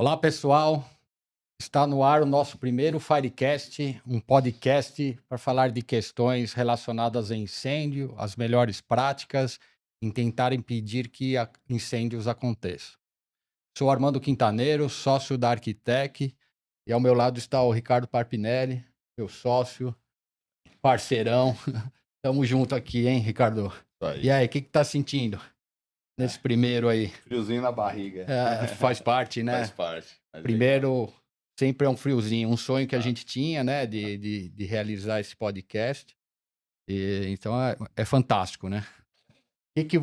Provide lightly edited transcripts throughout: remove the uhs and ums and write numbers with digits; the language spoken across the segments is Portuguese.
Olá, pessoal. Está no ar o nosso primeiro Firecast, um podcast para falar de questões relacionadas a incêndio, as melhores práticas em tentar impedir que incêndios aconteçam. Sou Armando Quintaneiro, sócio da Arquitec, e ao meu lado está o Ricardo Parpinelli, meu sócio, parceirão. Tamo junto aqui, hein, Ricardo? E aí, o que tá sentindo nesse primeiro aí? Friozinho na barriga. Faz parte, né? Faz parte. Primeiro, sempre é um friozinho, um sonho que a gente tinha, né, de realizar esse podcast. Então é fantástico, né? O que que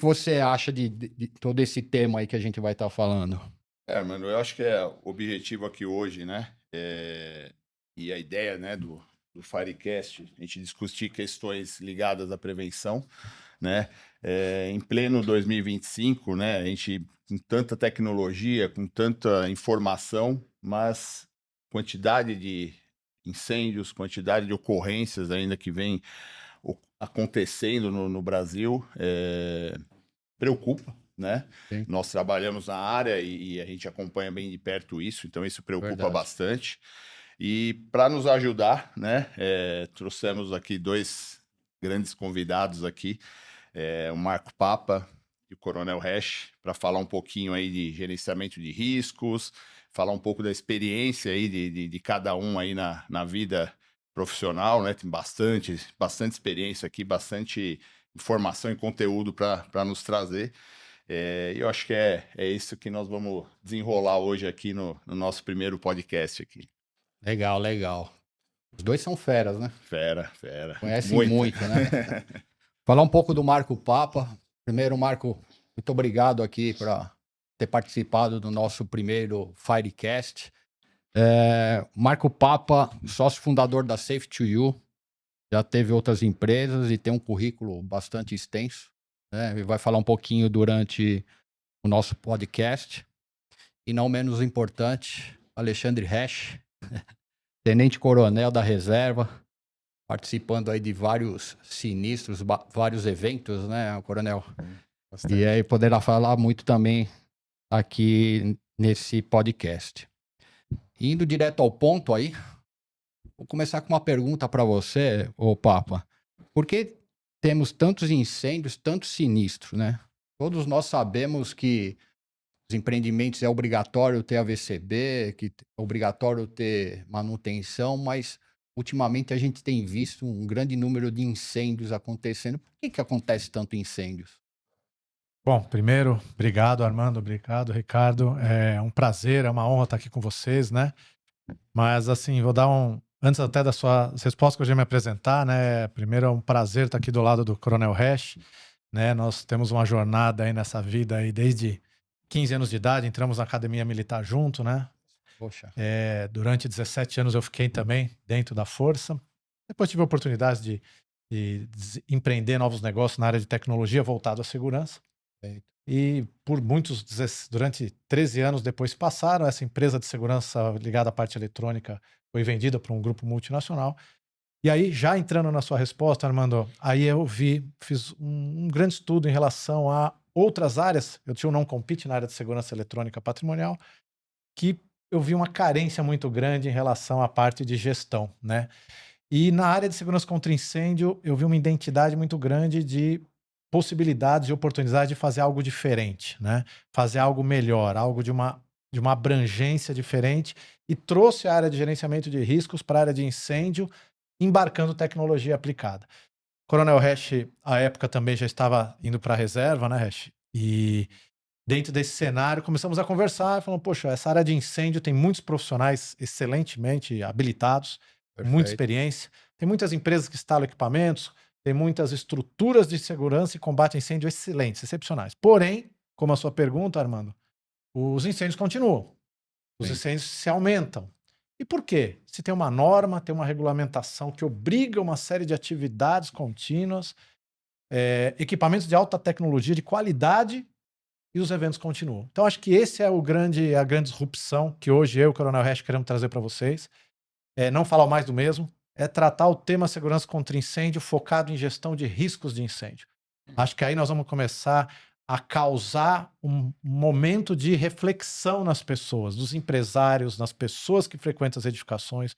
você acha de todo esse tema aí que a gente vai estar falando? Mano, eu acho que o objetivo aqui hoje, né? E a ideia, né, do Firecast, a gente discutir questões ligadas à prevenção, né? Em pleno 2025, né? A gente com tanta tecnologia, com tanta informação, mas quantidade de incêndios, quantidade de ocorrências ainda que vem acontecendo no Brasil, preocupa, né? Sim. Nós trabalhamos na área e a gente acompanha bem de perto isso, então isso preocupa bastante. E para nos ajudar, né, trouxemos aqui dois grandes convidados aqui, o Marco Papa e o Coronel Resch, para falar um pouquinho aí de gerenciamento de riscos, falar um pouco da experiência aí de cada um aí na vida profissional, né? Tem bastante experiência aqui, bastante informação e conteúdo para nos trazer. Eu acho que é isso que nós vamos desenrolar hoje aqui no nosso primeiro podcast aqui. Legal. Os dois são feras, né? Fera. Conhecem muito, né? Falar um pouco do Marco Papa. Primeiro, Marco, muito obrigado aqui por ter participado do nosso primeiro Firecast. Marco Papa, sócio fundador da Safe2U, já teve outras empresas e tem um currículo bastante extenso, né? E vai falar um pouquinho durante o nosso podcast. E não menos importante, Alexandre Resch, tenente-coronel da reserva, participando aí de vários sinistros, vários eventos, né, coronel? Bastante. E aí poderá falar muito também aqui nesse podcast. Indo direto ao ponto aí, vou começar com uma pergunta para você, ô Papa. Por que temos tantos incêndios, tantos sinistros, né? Todos nós sabemos que os empreendimentos é obrigatório ter AVCB, que é obrigatório ter manutenção, mas ultimamente a gente tem visto um grande número de incêndios acontecendo. Por que acontece tanto incêndios? Bom, primeiro, obrigado, Armando, obrigado, Ricardo. É um prazer, é uma honra estar aqui com vocês, né? Mas, assim, vou dar antes até das suas respostas que eu já me apresentar, né? Primeiro, é um prazer estar aqui do lado do Coronel Resch, né? Nós temos uma jornada aí nessa vida aí desde 15 anos de idade, entramos na academia militar junto, né? Poxa. Durante 17 anos eu fiquei também dentro da Força. Depois tive a oportunidade de empreender novos negócios na área de tecnologia voltado à segurança. E durante 13 anos depois passaram, essa empresa de segurança ligada à parte eletrônica foi vendida para um grupo multinacional. E aí, já entrando na sua resposta, Armando, aí fiz um grande estudo em relação a outras áreas. Eu tinha um non-compete na área de segurança eletrônica patrimonial, que eu vi uma carência muito grande em relação à parte de gestão, né? E na área de segurança contra incêndio, eu vi uma identidade muito grande de possibilidades e oportunidades de fazer algo diferente, né? Fazer algo melhor, algo de uma abrangência diferente, e trouxe a área de gerenciamento de riscos para a área de incêndio, embarcando tecnologia aplicada. Coronel Resch, à época, também já estava indo para a reserva, né, Resch? E dentro desse cenário, começamos a conversar, falando, poxa, essa área de incêndio tem muitos profissionais excelentemente habilitados, muita experiência, tem muitas empresas que instalam equipamentos, tem muitas estruturas de segurança e combate a incêndio excelentes, excepcionais. Porém, como a sua pergunta, Armando, os incêndios continuam. Os incêndios se aumentam. E por quê? Se tem uma norma, tem uma regulamentação que obriga uma série de atividades contínuas, equipamentos de alta tecnologia, de qualidade, e os eventos continuam. Então, acho que esse é a grande disrupção que hoje eu e o Coronel Resch queremos trazer para vocês. Não falar mais do mesmo, é tratar o tema segurança contra incêndio focado em gestão de riscos de incêndio. Acho que aí nós vamos começar a causar um momento de reflexão nas pessoas, nos empresários, nas pessoas que frequentam as edificações,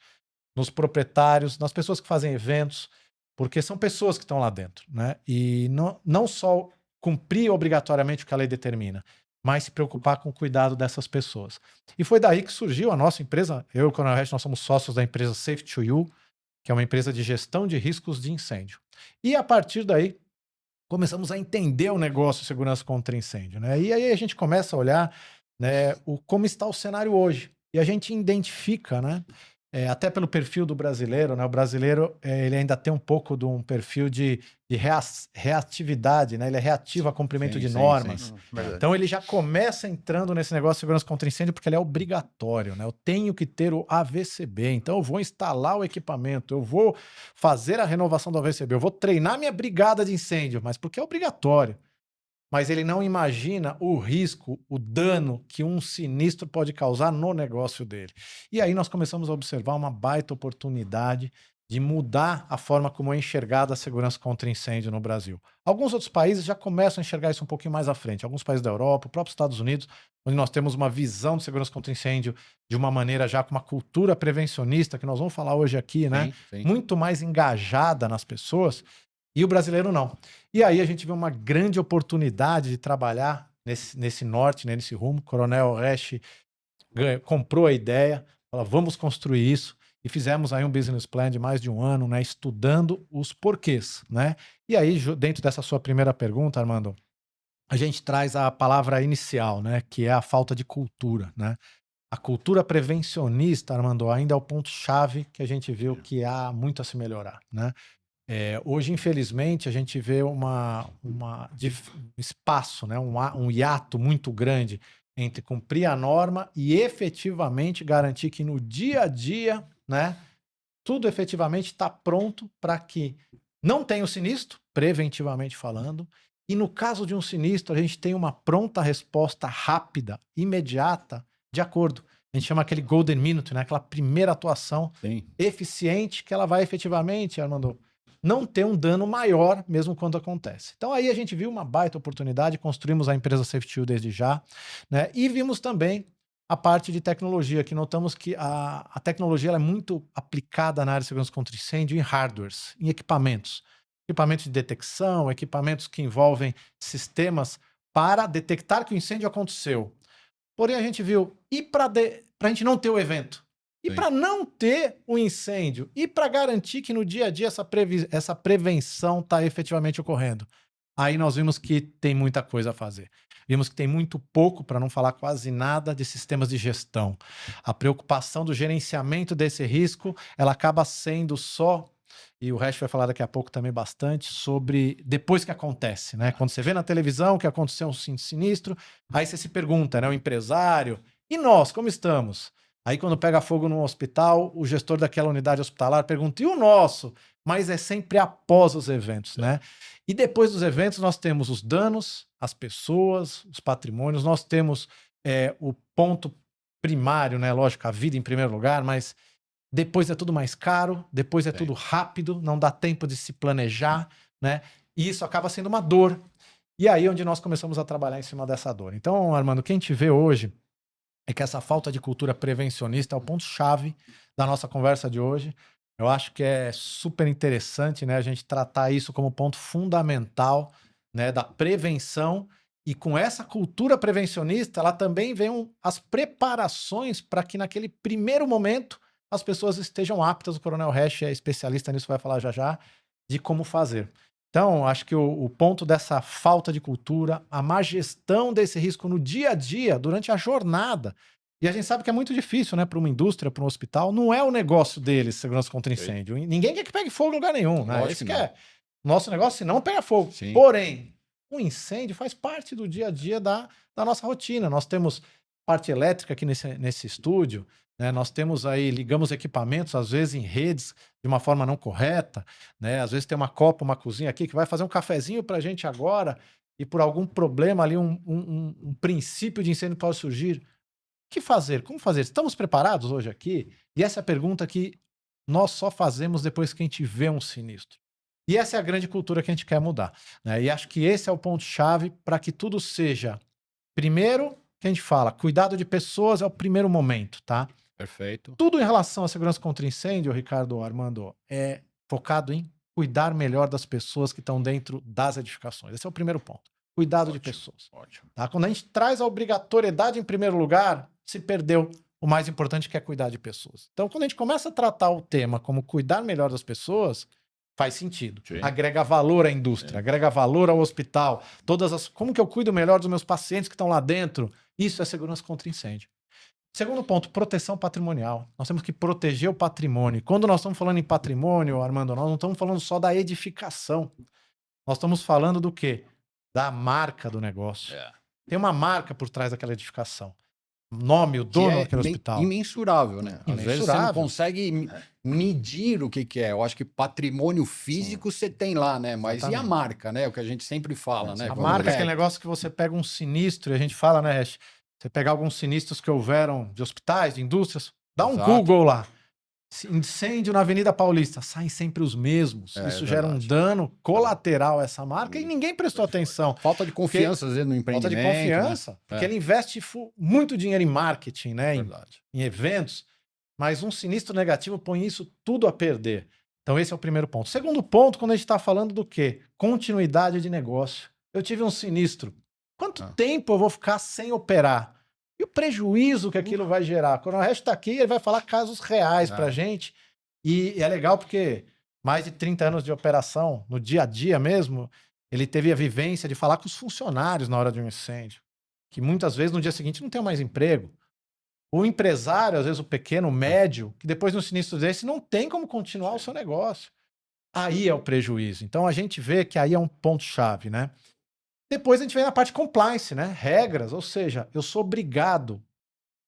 nos proprietários, nas pessoas que fazem eventos, porque são pessoas que estão lá dentro, né? E não só cumprir obrigatoriamente o que a lei determina, mas se preocupar com o cuidado dessas pessoas. E foi daí que surgiu a nossa empresa. Eu e o Coronel Hash, nós somos sócios da empresa Safe to You, que é uma empresa de gestão de riscos de incêndio. E a partir daí, começamos a entender o negócio de segurança contra incêndio, né? E aí a gente começa a olhar, né, como está o cenário hoje. E a gente identifica, né, até pelo perfil do brasileiro, né? O brasileiro ele ainda tem um pouco de um perfil de reatividade, né? Ele é reativo a cumprimento de normas. Sim. Então ele já começa entrando nesse negócio de segurança contra incêndio porque ele é obrigatório, né? Eu tenho que ter o AVCB, então eu vou instalar o equipamento, eu vou fazer a renovação do AVCB, eu vou treinar minha brigada de incêndio, mas porque é obrigatório. Mas ele não imagina o risco, o dano que um sinistro pode causar no negócio dele. E aí nós começamos a observar uma baita oportunidade de mudar a forma como é enxergada a segurança contra incêndio no Brasil. Alguns outros países já começam a enxergar isso um pouquinho mais à frente. Alguns países da Europa, o próprio Estados Unidos, onde nós temos uma visão de segurança contra incêndio de uma maneira já com uma cultura prevencionista, que nós vamos falar hoje aqui, né? Sim. Muito mais engajada nas pessoas. E o brasileiro não. E aí a gente vê uma grande oportunidade de trabalhar nesse norte, né, nesse rumo. O Coronel Hash comprou a ideia, falou, vamos construir isso. E fizemos aí um business plan de mais de um ano, né, estudando os porquês, né? E aí, dentro dessa sua primeira pergunta, Armando, a gente traz a palavra inicial, né, que é a falta de cultura, né? A cultura prevencionista, Armando, ainda é o ponto-chave que a gente viu que há muito a se melhorar, né? Hoje, infelizmente, a gente vê um espaço, né, um hiato muito grande entre cumprir a norma e efetivamente garantir que no dia a dia, né, tudo efetivamente está pronto para que não tenha o sinistro, preventivamente falando, e no caso de um sinistro, a gente tem uma pronta resposta rápida, imediata, de acordo. A gente chama aquele golden minute, né, aquela primeira atuação eficiente que ela vai efetivamente, Armando, não ter um dano maior mesmo quando acontece. Então aí a gente viu uma baita oportunidade, construímos a empresa Safe to You desde já, né? E vimos também a parte de tecnologia, que notamos que a tecnologia ela é muito aplicada na área de segurança contra incêndio em hardwares, em equipamentos. Equipamentos de detecção, equipamentos que envolvem sistemas para detectar que o incêndio aconteceu. Porém, a gente viu, e para a gente não ter o evento? E para não ter o incêndio? E para garantir que no dia a dia essa prevenção está efetivamente ocorrendo? Aí nós vimos que tem muita coisa a fazer. Vimos que tem muito pouco, para não falar quase nada, de sistemas de gestão. A preocupação do gerenciamento desse risco, ela acaba sendo só, e o Hash vai falar daqui a pouco também bastante, sobre depois que acontece, né? Quando você vê na televisão que aconteceu um sinistro, aí você se pergunta, né? O empresário, e nós, como estamos? Aí quando pega fogo num hospital, o gestor daquela unidade hospitalar pergunta, e o nosso? Mas é sempre após os eventos, né? E depois dos eventos nós temos os danos, as pessoas, os patrimônios, nós temos o ponto primário, né? Lógico, a vida em primeiro lugar, mas depois é tudo mais caro, depois é tudo rápido, não dá tempo de se planejar, né? E isso acaba sendo uma dor. E aí é onde nós começamos a trabalhar em cima dessa dor. Então, Armando, quem te vê hoje é que essa falta de cultura prevencionista é o ponto-chave da nossa conversa de hoje. Eu acho que é super interessante, né, a gente tratar isso como ponto fundamental, né, da prevenção, e com essa cultura prevencionista, ela também vem as preparações para que naquele primeiro momento as pessoas estejam aptas. O Coronel Hash é especialista nisso, vai falar já já, de como fazer. Então, acho que o ponto dessa falta de cultura, a má gestão desse risco no dia a dia, durante a jornada, e a gente sabe que é muito difícil, né, para uma indústria, para um hospital, não é o negócio deles, segurança contra incêndio. Ninguém quer que pegue fogo em lugar nenhum, né? Isso que é. Nosso negócio, se não pega fogo. Sim. Porém, o incêndio faz parte do dia a dia da nossa rotina. Nós temos parte elétrica aqui nesse estúdio, né? Nós temos aí, ligamos equipamentos, às vezes em redes, de uma forma não correta, né? Às vezes tem uma copa, uma cozinha aqui que vai fazer um cafezinho para a gente agora e por algum problema ali, um princípio de incêndio pode surgir. O que fazer? Como fazer? Estamos preparados hoje aqui? E essa é a pergunta que nós só fazemos depois que a gente vê um sinistro. E essa é a grande cultura que a gente quer mudar, né? E acho que esse é o ponto-chave para que tudo seja, primeiro, que a gente fala, cuidado de pessoas é o primeiro momento, tá? Perfeito. Tudo em relação à segurança contra incêndio, Ricardo, Armando, é focado em cuidar melhor das pessoas que estão dentro das edificações. Esse é o primeiro ponto. Cuidado de pessoas. Ótimo. Tá? Quando a gente traz a obrigatoriedade em primeiro lugar, se perdeu o mais importante, que é cuidar de pessoas. Então, quando a gente começa a tratar o tema como cuidar melhor das pessoas, faz sentido. Sim. Agrega valor à indústria, agrega valor ao hospital. Como que eu cuido melhor dos meus pacientes que estão lá dentro? Isso é segurança contra incêndio. Segundo ponto, proteção patrimonial. Nós temos que proteger o patrimônio. E quando nós estamos falando em patrimônio, Armando, nós não estamos falando só da edificação. Nós estamos falando do quê? Da marca do negócio. Tem uma marca por trás daquela edificação. O nome, o dono daquele hospital. Imensurável, né? Às vezes você não consegue medir o que é. Eu acho que patrimônio físico você tem lá, né? Mas exatamente. E a marca, né? O que a gente sempre fala, né? A marca é aquele negócio que você pega um sinistro, e a gente fala, né, Hash? Você pegar alguns sinistros que houveram de hospitais, de indústrias, dá um Google lá. Incêndio na Avenida Paulista, saem sempre os mesmos. Isso gera um dano colateral a essa marca e ninguém prestou atenção. Falta de confiança, às vezes, no empreendimento. Falta de confiança, né? Porque ele investe muito dinheiro em marketing, né? Em eventos, mas um sinistro negativo põe isso tudo a perder. Então esse é o primeiro ponto. Segundo ponto, quando a gente está falando do quê? Continuidade de negócio. Eu tive um sinistro. Quanto tempo eu vou ficar sem operar? E o prejuízo que aquilo vai gerar? Quando o resto está aqui, ele vai falar casos reais para a gente. E é legal porque mais de 30 anos de operação, no dia a dia mesmo, ele teve a vivência de falar com os funcionários na hora de um incêndio. Que muitas vezes no dia seguinte não tem mais emprego. O empresário, às vezes o pequeno, o médio, que depois de um sinistro desse não tem como continuar o seu negócio. Aí é o prejuízo. Então a gente vê que aí é um ponto-chave, né? Depois a gente vem na parte compliance, né? Regras, ou seja, eu sou obrigado.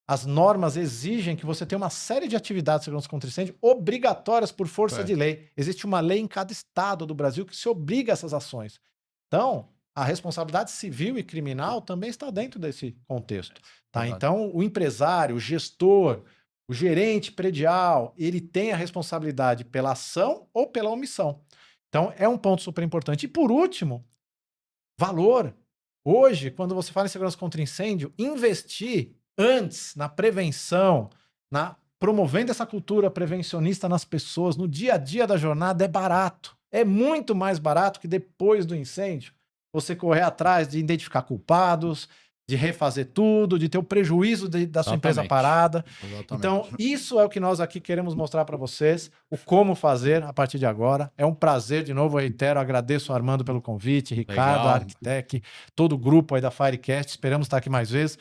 As normas exigem que você tenha uma série de atividades de segurança contra incêndio obrigatórias por força de lei. Existe uma lei em cada estado do Brasil que se obriga a essas ações. Então, a responsabilidade civil e criminal também está dentro desse contexto. Tá? Então, o empresário, o gestor, o gerente predial, ele tem a responsabilidade pela ação ou pela omissão. Então, é um ponto super importante. E por último, valor. Hoje, quando você fala em segurança contra incêndio, investir antes na prevenção, promovendo essa cultura prevencionista nas pessoas, no dia a dia da jornada, é barato. É muito mais barato que depois do incêndio você correr atrás de identificar culpados, de refazer tudo, de ter o prejuízo da sua empresa parada. Exatamente. Então, isso é o que nós aqui queremos mostrar para vocês, o como fazer a partir de agora. É um prazer, de novo, eu reitero, agradeço ao Armando pelo convite, Ricardo, a Arquitec, todo o grupo aí da Firecast, esperamos estar aqui mais vezes.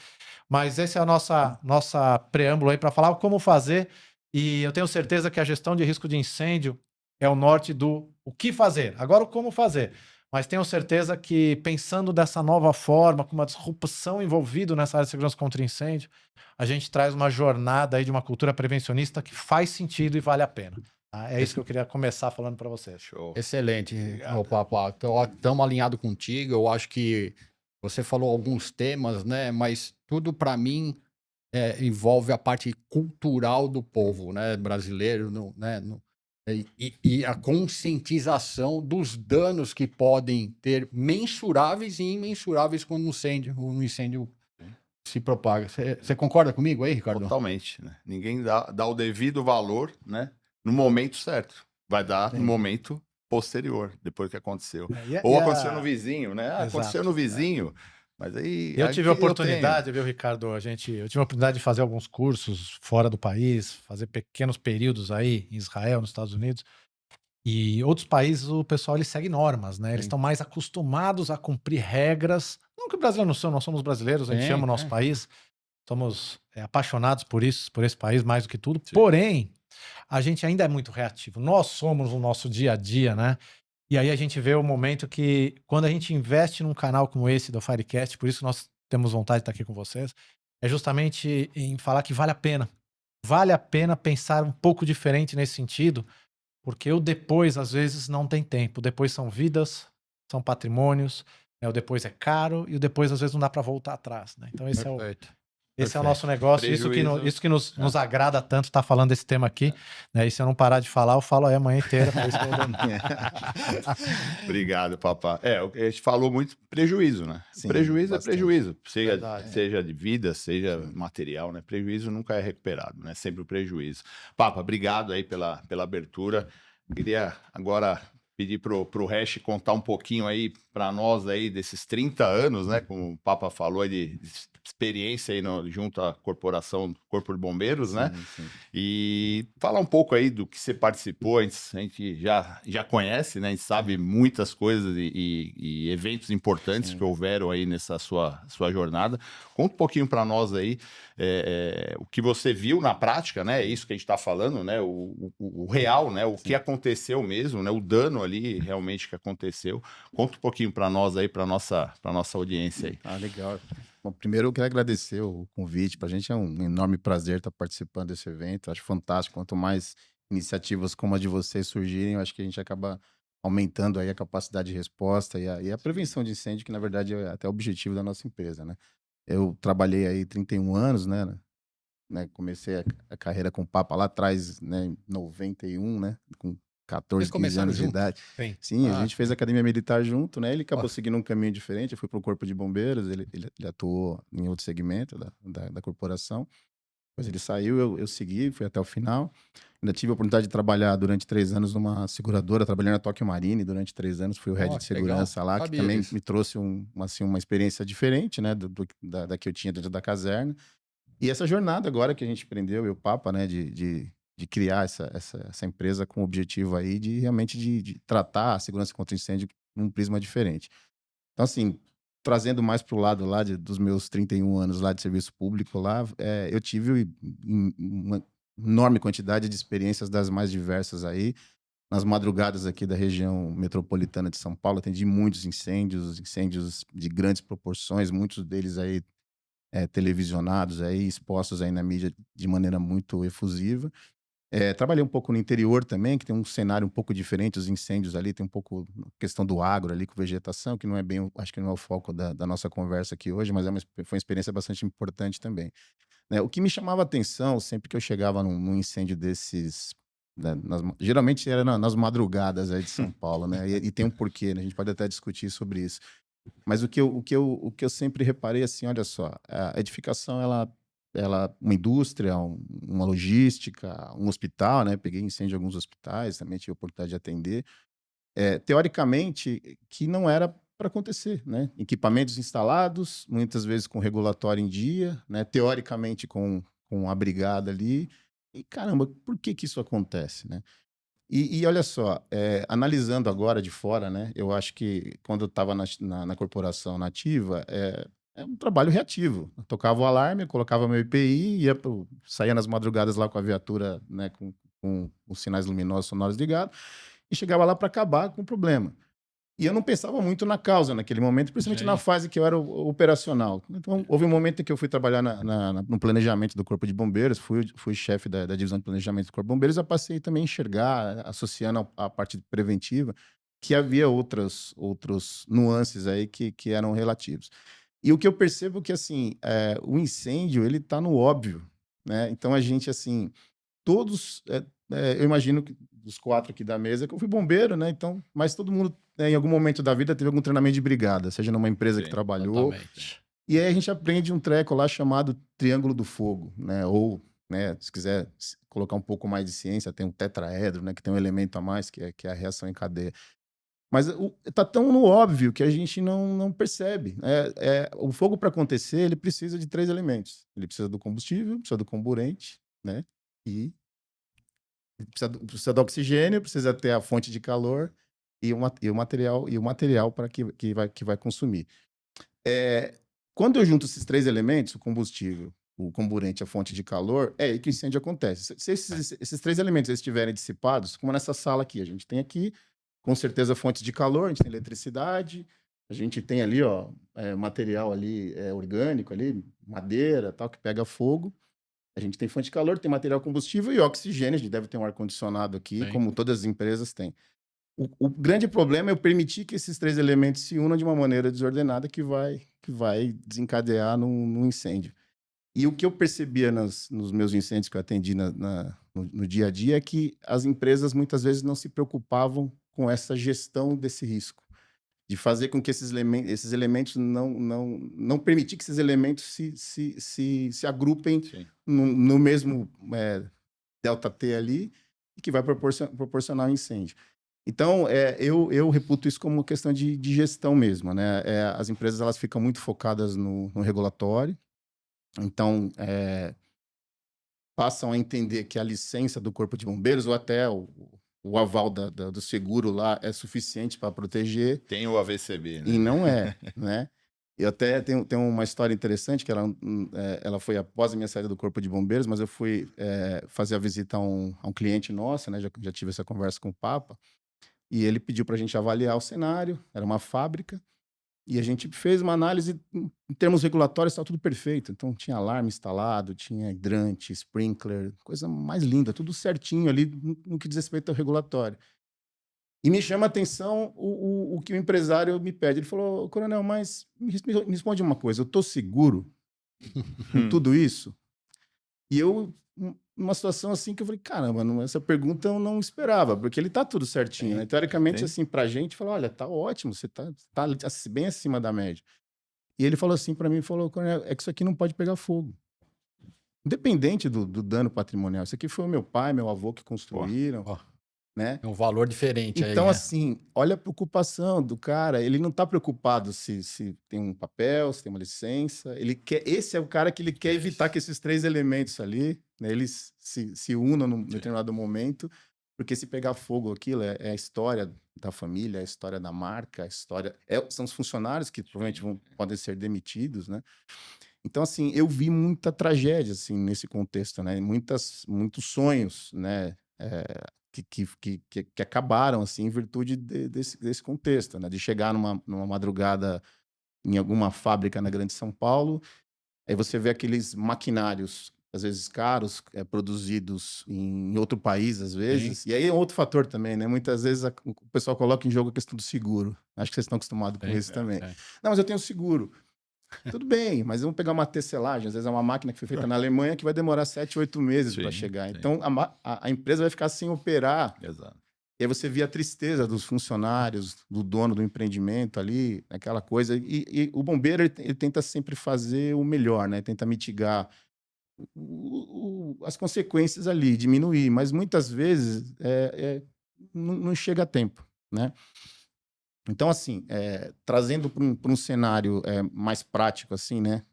Mas esse é a nossa preâmbulo aí para falar o como fazer, e eu tenho certeza que a gestão de risco de incêndio é o norte do o que fazer. Agora, o como fazer. Mas tenho certeza que, pensando dessa nova forma, com uma disrupção envolvida nessa área de segurança contra incêndio, a gente traz uma jornada aí de uma cultura prevencionista que faz sentido e vale a pena. Tá? É isso que eu queria começar falando para vocês. Show. Excelente, Papá. Estamos alinhados contigo. Eu acho que você falou alguns temas, né? Mas tudo, para mim, envolve a parte cultural do povo, né? Brasileiro, e a conscientização dos danos que podem ter mensuráveis e imensuráveis quando um incêndio se propaga. Você concorda comigo aí, Ricardo? Totalmente. Né? Ninguém dá o devido valor, né, no momento certo. Vai dar no momento posterior, depois que aconteceu. Ou aconteceu no vizinho, né? Aconteceu no vizinho. Mas aí... Eu tive a oportunidade, viu, Ricardo? Eu tive a oportunidade de fazer alguns cursos fora do país, fazer pequenos períodos aí em Israel, nos Estados Unidos. E outros países, o pessoal ele segue normas, né? Eles estão mais acostumados a cumprir regras. Não que o brasileiro não são, nós somos brasileiros, a gente ama o nosso país. Somos apaixonados por esse país mais do que tudo. Sim. Porém, a gente ainda é muito reativo. Nós somos o nosso dia a dia, né? E aí a gente vê o momento que, quando a gente investe num canal como esse do Firecast, por isso nós temos vontade de estar aqui com vocês, é justamente em falar que vale a pena. Vale a pena pensar um pouco diferente nesse sentido, porque o depois, às vezes, não tem tempo. O depois são vidas, são patrimônios, né? O depois é caro e o depois, às vezes, não dá para voltar atrás. Né? Então esse Esse é o nosso negócio, isso que nos agrada tanto, tá falando desse tema aqui, né? E se eu não parar de falar, eu falo aí a manhã inteira. Obrigado, papá. A gente falou muito prejuízo, né? Sim, prejuízo bastante. é prejuízo, Verdade. seja de vida, seja material, né? Prejuízo nunca é recuperado, né? Sempre o prejuízo. Papa, obrigado aí pela abertura. Queria agora pedir pro Hash contar um pouquinho aí para nós aí desses 30 anos, né? Como o Papa falou aí de experiência aí junto à corporação Corpo de Bombeiros, né? Sim. E falar um pouco aí do que você participou, a gente já conhece, né? A gente sabe muitas coisas e eventos importantes que houveram aí nessa sua jornada. Conta um pouquinho para nós aí o que você viu na prática, né? É isso que a gente está falando, né? O real, né? O que aconteceu mesmo, né? O dano ali realmente que aconteceu. Conta um pouquinho para nós aí, para nossa audiência aí. Ah, legal. Bom, primeiro eu quero agradecer o convite. Para a gente é um enorme prazer estar participando desse evento. Acho fantástico. Quanto mais iniciativas como a de vocês surgirem, eu acho que a gente acaba aumentando aí a capacidade de resposta e a prevenção de incêndio, que na verdade é até o objetivo da nossa empresa, né? Eu trabalhei aí 31 anos, né? Comecei a carreira com o Papa lá atrás, né, em 91, né? Com 14, 15 anos de idade. Sim, a gente fez academia militar junto, né? Ele acabou seguindo um caminho diferente. Eu fui para o Corpo de Bombeiros, ele atuou em outro segmento da corporação. Depois ele saiu, eu segui, fui até o final. Ainda tive a oportunidade de trabalhar durante 3 anos numa seguradora, trabalhei na Tóquio Marine durante 3 anos, fui o head de segurança lá, que também me trouxe uma experiência diferente, né, da que eu tinha dentro da caserna. E essa jornada agora que a gente prendeu, e o Papa, né, de criar essa empresa com o objetivo aí de realmente de tratar a segurança contra incêndio num prisma diferente. Então, assim, trazendo mais para o lado lá dos meus 31 anos lá de serviço público lá, eu tive uma enorme quantidade de experiências das mais diversas aí. Nas madrugadas aqui da região metropolitana de São Paulo, atendi muitos incêndios de grandes proporções, muitos deles aí televisionados, aí, expostos aí na mídia de maneira muito efusiva. Trabalhei um pouco no interior também, que tem um cenário um pouco diferente, os incêndios ali, tem um pouco questão do agro ali com vegetação, que não é bem, acho que não é o foco da nossa conversa aqui hoje, mas foi uma experiência bastante importante também. Né? O que me chamava a atenção, sempre que eu chegava num incêndio desses, né, geralmente era nas madrugadas aí de São Paulo, né? E tem um porquê, né? A gente pode até discutir sobre isso. Mas o que eu sempre reparei, assim, olha só, a edificação, uma indústria, uma logística, um hospital, né? Peguei incêndio em alguns hospitais, também tive a oportunidade de atender. Teoricamente, que não era para acontecer, né? Equipamentos instalados, muitas vezes com regulatório em dia, né? Teoricamente com a brigada ali. E, caramba, por que isso acontece, né? E olha só, analisando agora de fora, né? Eu acho que quando eu estava na corporação nativa, é um trabalho reativo. Eu tocava o alarme, eu colocava meu EPI, saía nas madrugadas lá com a viatura, né? Com os sinais luminosos sonoros ligados, e chegava lá para acabar com o problema. E eu não pensava muito na causa naquele momento, principalmente na fase que eu era operacional. Então, houve um momento em que eu fui trabalhar no planejamento do Corpo de Bombeiros, fui chefe da divisão de planejamento do Corpo de Bombeiros, eu passei também a enxergar, associando a parte preventiva, que havia outros nuances aí que eram relativos. E o que eu percebo que, assim, o incêndio, ele está no óbvio, né? Então, a gente, assim, todos... eu imagino que dos 4 aqui da mesa, que eu fui bombeiro, né? Então, mas todo mundo, né, em algum momento da vida, teve algum treinamento de brigada, seja numa empresa que trabalhou. Exatamente. E aí a gente aprende um treco lá chamado Triângulo do Fogo, né? Ou, né, se quiser colocar um pouco mais de ciência, tem um tetraedro, né? Que tem um elemento a mais, que é a reação em cadeia. Mas tá tão no óbvio que a gente não percebe. O fogo, para acontecer, ele precisa de 3 elementos. Ele precisa do combustível, precisa do comburente, né? E precisa do oxigênio, precisa ter a fonte de calor e o material para que vai consumir. Quando eu junto esses 3 elementos, o combustível, o comburente e a fonte de calor, é aí que o incêndio acontece. Se esses 3 elementos estiverem dissipados, como nessa sala aqui, a gente tem aqui, com certeza, fontes de calor, a gente tem eletricidade, a gente tem ali, ó, material ali orgânico ali, madeira, tal, que pega fogo. A gente tem fonte de calor, tem material combustível e oxigênio. A gente deve ter um ar-condicionado aqui, como todas as empresas têm. O grande problema é eu permitir que esses 3 elementos se unam de uma maneira desordenada que vai desencadear num incêndio. E o que eu percebia nos meus incêndios que eu atendi no dia a dia é que as empresas muitas vezes não se preocupavam com essa gestão desse risco, de fazer com que esses elementos não permitir que esses elementos se agrupem no mesmo delta T ali e que vai proporcionar um incêndio. Então, eu reputo isso como questão de gestão mesmo, né? As empresas elas ficam muito focadas no regulatório, então passam a entender que a licença do Corpo de Bombeiros ou até o aval do seguro lá é suficiente para proteger. Tem o AVCB, né? E não é, né? Eu até tenho uma história interessante, que ela foi após a minha saída do Corpo de Bombeiros, mas eu fui fazer a visita a um cliente nosso, né? Já tive essa conversa com o Papa, e ele pediu para a gente avaliar o cenário, era uma fábrica, e a gente fez uma análise, em termos regulatórios, estava tudo perfeito. Então, tinha alarme instalado, tinha hidrante, sprinkler, coisa mais linda, tudo certinho ali no que diz respeito ao regulatório. E me chama a atenção o que o empresário me pede. Ele falou, coronel, mas me responde uma coisa, eu estou seguro com tudo isso? E eu, numa situação assim, que eu falei, caramba, essa pergunta eu não esperava, porque ele está tudo certinho, né? Teoricamente, assim, para a gente, falou, olha, tá ótimo, você tá bem acima da média. E ele falou assim para mim, falou, coronel, é que isso aqui não pode pegar fogo. Independente do dano patrimonial. Isso aqui foi o meu pai, meu avô que construíram. Né? É um valor diferente aí. Então, né? assim, olha a preocupação do cara. Ele não está preocupado se tem um papel, se tem uma licença. Esse é o cara que ele quer evitar que esses três elementos ali, né, eles se unam num determinado momento, porque se pegar fogo aquilo é a história da família, é a história da marca, a história... são os funcionários que provavelmente podem ser demitidos, né? Então, assim, eu vi muita tragédia, assim, nesse contexto, né? Muitos sonhos, né? Que acabaram, assim, em virtude desse contexto, né? De chegar numa madrugada em alguma fábrica na Grande São Paulo, aí você vê aqueles maquinários, às vezes caros, produzidos em outro país, às vezes. Sim. E aí é outro fator também, né? Muitas vezes o pessoal coloca em jogo a questão do seguro. Acho que vocês estão acostumados com isso também. Não, mas eu tenho seguro. Tudo bem, mas vamos pegar uma tecelagem. Às vezes é uma máquina que foi feita na Alemanha que vai demorar 7, 8 meses para chegar. Sim. Então, a empresa vai ficar sem operar. Exato. E aí você vê a tristeza dos funcionários, do dono do empreendimento ali, aquela coisa. E o bombeiro, ele tenta sempre fazer o melhor, né? Tenta mitigar as consequências ali, diminuir. Mas muitas vezes não chega a tempo, né? Então, assim, trazendo para um cenário mais prático, assim, né?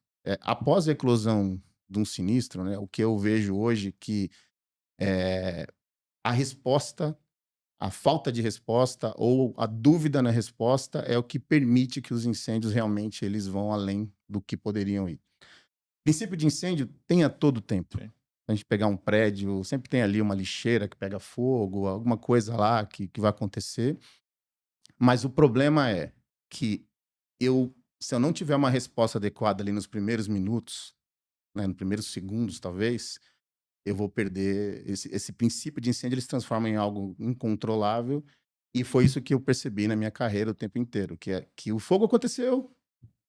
Após a eclosão de um sinistro, né? O que eu vejo hoje que a resposta, a falta de resposta ou a dúvida na resposta é o que permite que os incêndios realmente eles vão além do que poderiam ir. O princípio de incêndio tem a todo tempo. Sim. A gente pegar um prédio, sempre tem ali uma lixeira que pega fogo, alguma coisa lá que vai acontecer. Mas o problema é que se eu não tiver uma resposta adequada ali nos primeiros minutos, né, nos primeiros segundos, talvez, eu vou perder esse princípio de incêndio, ele se transforma em algo incontrolável. E foi isso que eu percebi na minha carreira o tempo inteiro, que o fogo aconteceu,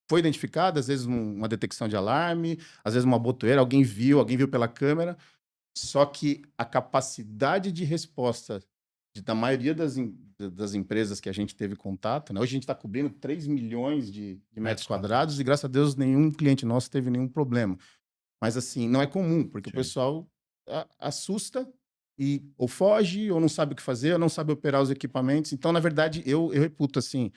foi identificado, às vezes uma detecção de alarme, às vezes uma botoeira, alguém viu pela câmera, só que a capacidade de resposta da maioria das empresas que a gente teve contato, né? Hoje a gente está cobrindo 3 milhões de metros quadrados e, graças a Deus, nenhum cliente nosso teve nenhum problema. Mas, assim, não é comum, porque o pessoal assusta e ou foge, ou não sabe o que fazer, ou não sabe operar os equipamentos. Então, na verdade, eu reputo, assim,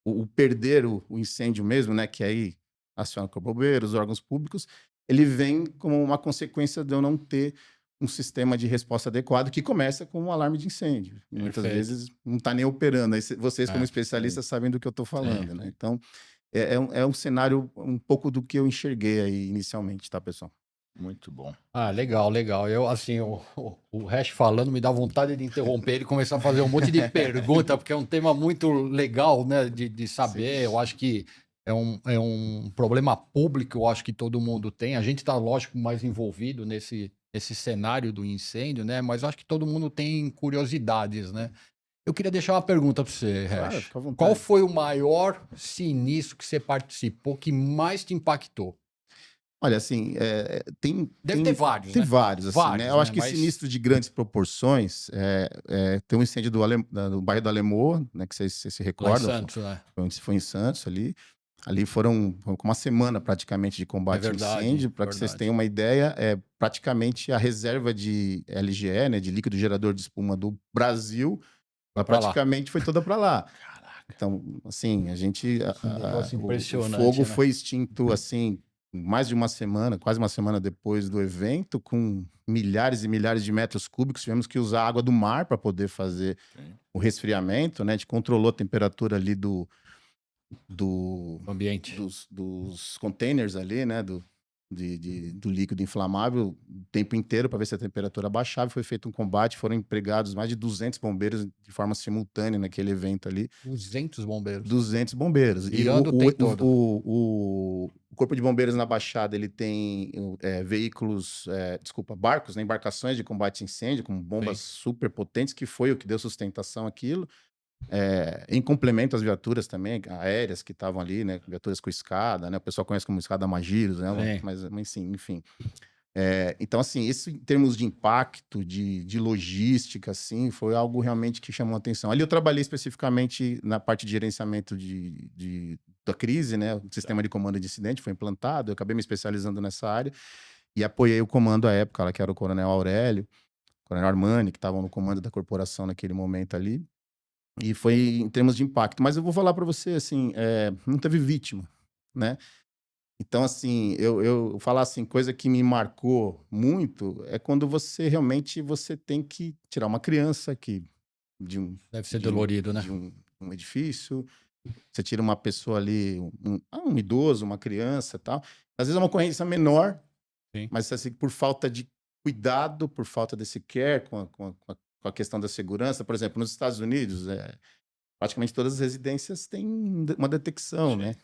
o perder o incêndio mesmo, né? Que aí aciona o Corpo de Bombeiros, os órgãos públicos, ele vem como uma consequência de eu não ter um sistema de resposta adequado que começa com um alarme de incêndio. E muitas vezes não está nem operando. Aí vocês, como especialistas, sabem do que eu estou falando, né? Então, é um cenário um pouco do que eu enxerguei aí inicialmente, tá, pessoal? Muito bom. Ah, legal, legal. Eu, assim, o Hash falando me dá vontade de interromper ele e começar a fazer um monte de pergunta, porque é um tema muito legal, né, de saber. Sim. Eu acho que é um problema público, eu acho que todo mundo tem. A gente está, lógico, mais envolvido nesse cenário do incêndio, né? Mas eu acho que todo mundo tem curiosidades, né? Eu queria deixar uma pergunta para você, Hash. Claro, qual foi o maior sinistro que você participou que mais te impactou? Olha, assim, Deve ter vários, tem né? vários, assim, Vários, né? Eu acho né? que Mas sinistro de grandes proporções, tem um incêndio do bairro do Alemoa, né, que vocês se lá em recordam, Santos, né? foi em Santos ali. Ali foram com uma semana praticamente de É combate a verdade, incêndio. Para que vocês verdade. tenham uma ideia, praticamente a reserva de LGE, né, de líquido gerador de espuma do Brasil, Vai pra lá. praticamente foi toda para lá. Então, assim, a gente, Que negócio o impressionante, fogo né? foi extinto, assim, mais de uma semana, quase uma semana depois do evento, com milhares e milhares de metros cúbicos. Tivemos que usar água do mar para poder fazer Sim. o resfriamento, né? A gente controlou a temperatura ali do Ambiente. dos containers ali, né? Do líquido inflamável o tempo inteiro para ver se a temperatura baixava. Foi feito um combate, foram empregados mais de 200 bombeiros de forma simultânea naquele evento ali. 200 bombeiros. 200 bombeiros. Virando o tempo todo. O Corpo de Bombeiros na Baixada, ele tem veículos, barcos, né, embarcações de combate a incêndio, com bombas super potentes, que foi o que deu sustentação àquilo. Em complemento às viaturas também, aéreas que estavam ali, né, viaturas com escada, né, o pessoal conhece como escada Magiros, né, mas sim, enfim. Então, assim, isso em termos de impacto, de logística, assim, foi algo realmente que chamou a atenção. Ali eu trabalhei especificamente na parte de gerenciamento da crise, né, o sistema de comando de incidente foi implantado, eu acabei me especializando nessa área e apoiei o comando à época, lá, que era o Coronel Aurélio, Coronel Armani, que estavam no comando da corporação naquele momento ali. E foi em termos de impacto. Mas eu vou falar para você, assim, não teve vítima, né? Então, assim, eu falar assim, coisa que me marcou muito é quando você realmente tem que tirar uma criança Deve ser dolorido, né? de um edifício, você tira uma pessoa ali, um idoso, uma criança e tal. Às vezes é uma ocorrência menor, Sim. mas assim, por falta de cuidado, por falta desse care com a questão da segurança. Por exemplo, nos Estados Unidos, praticamente todas as residências têm uma detecção, né?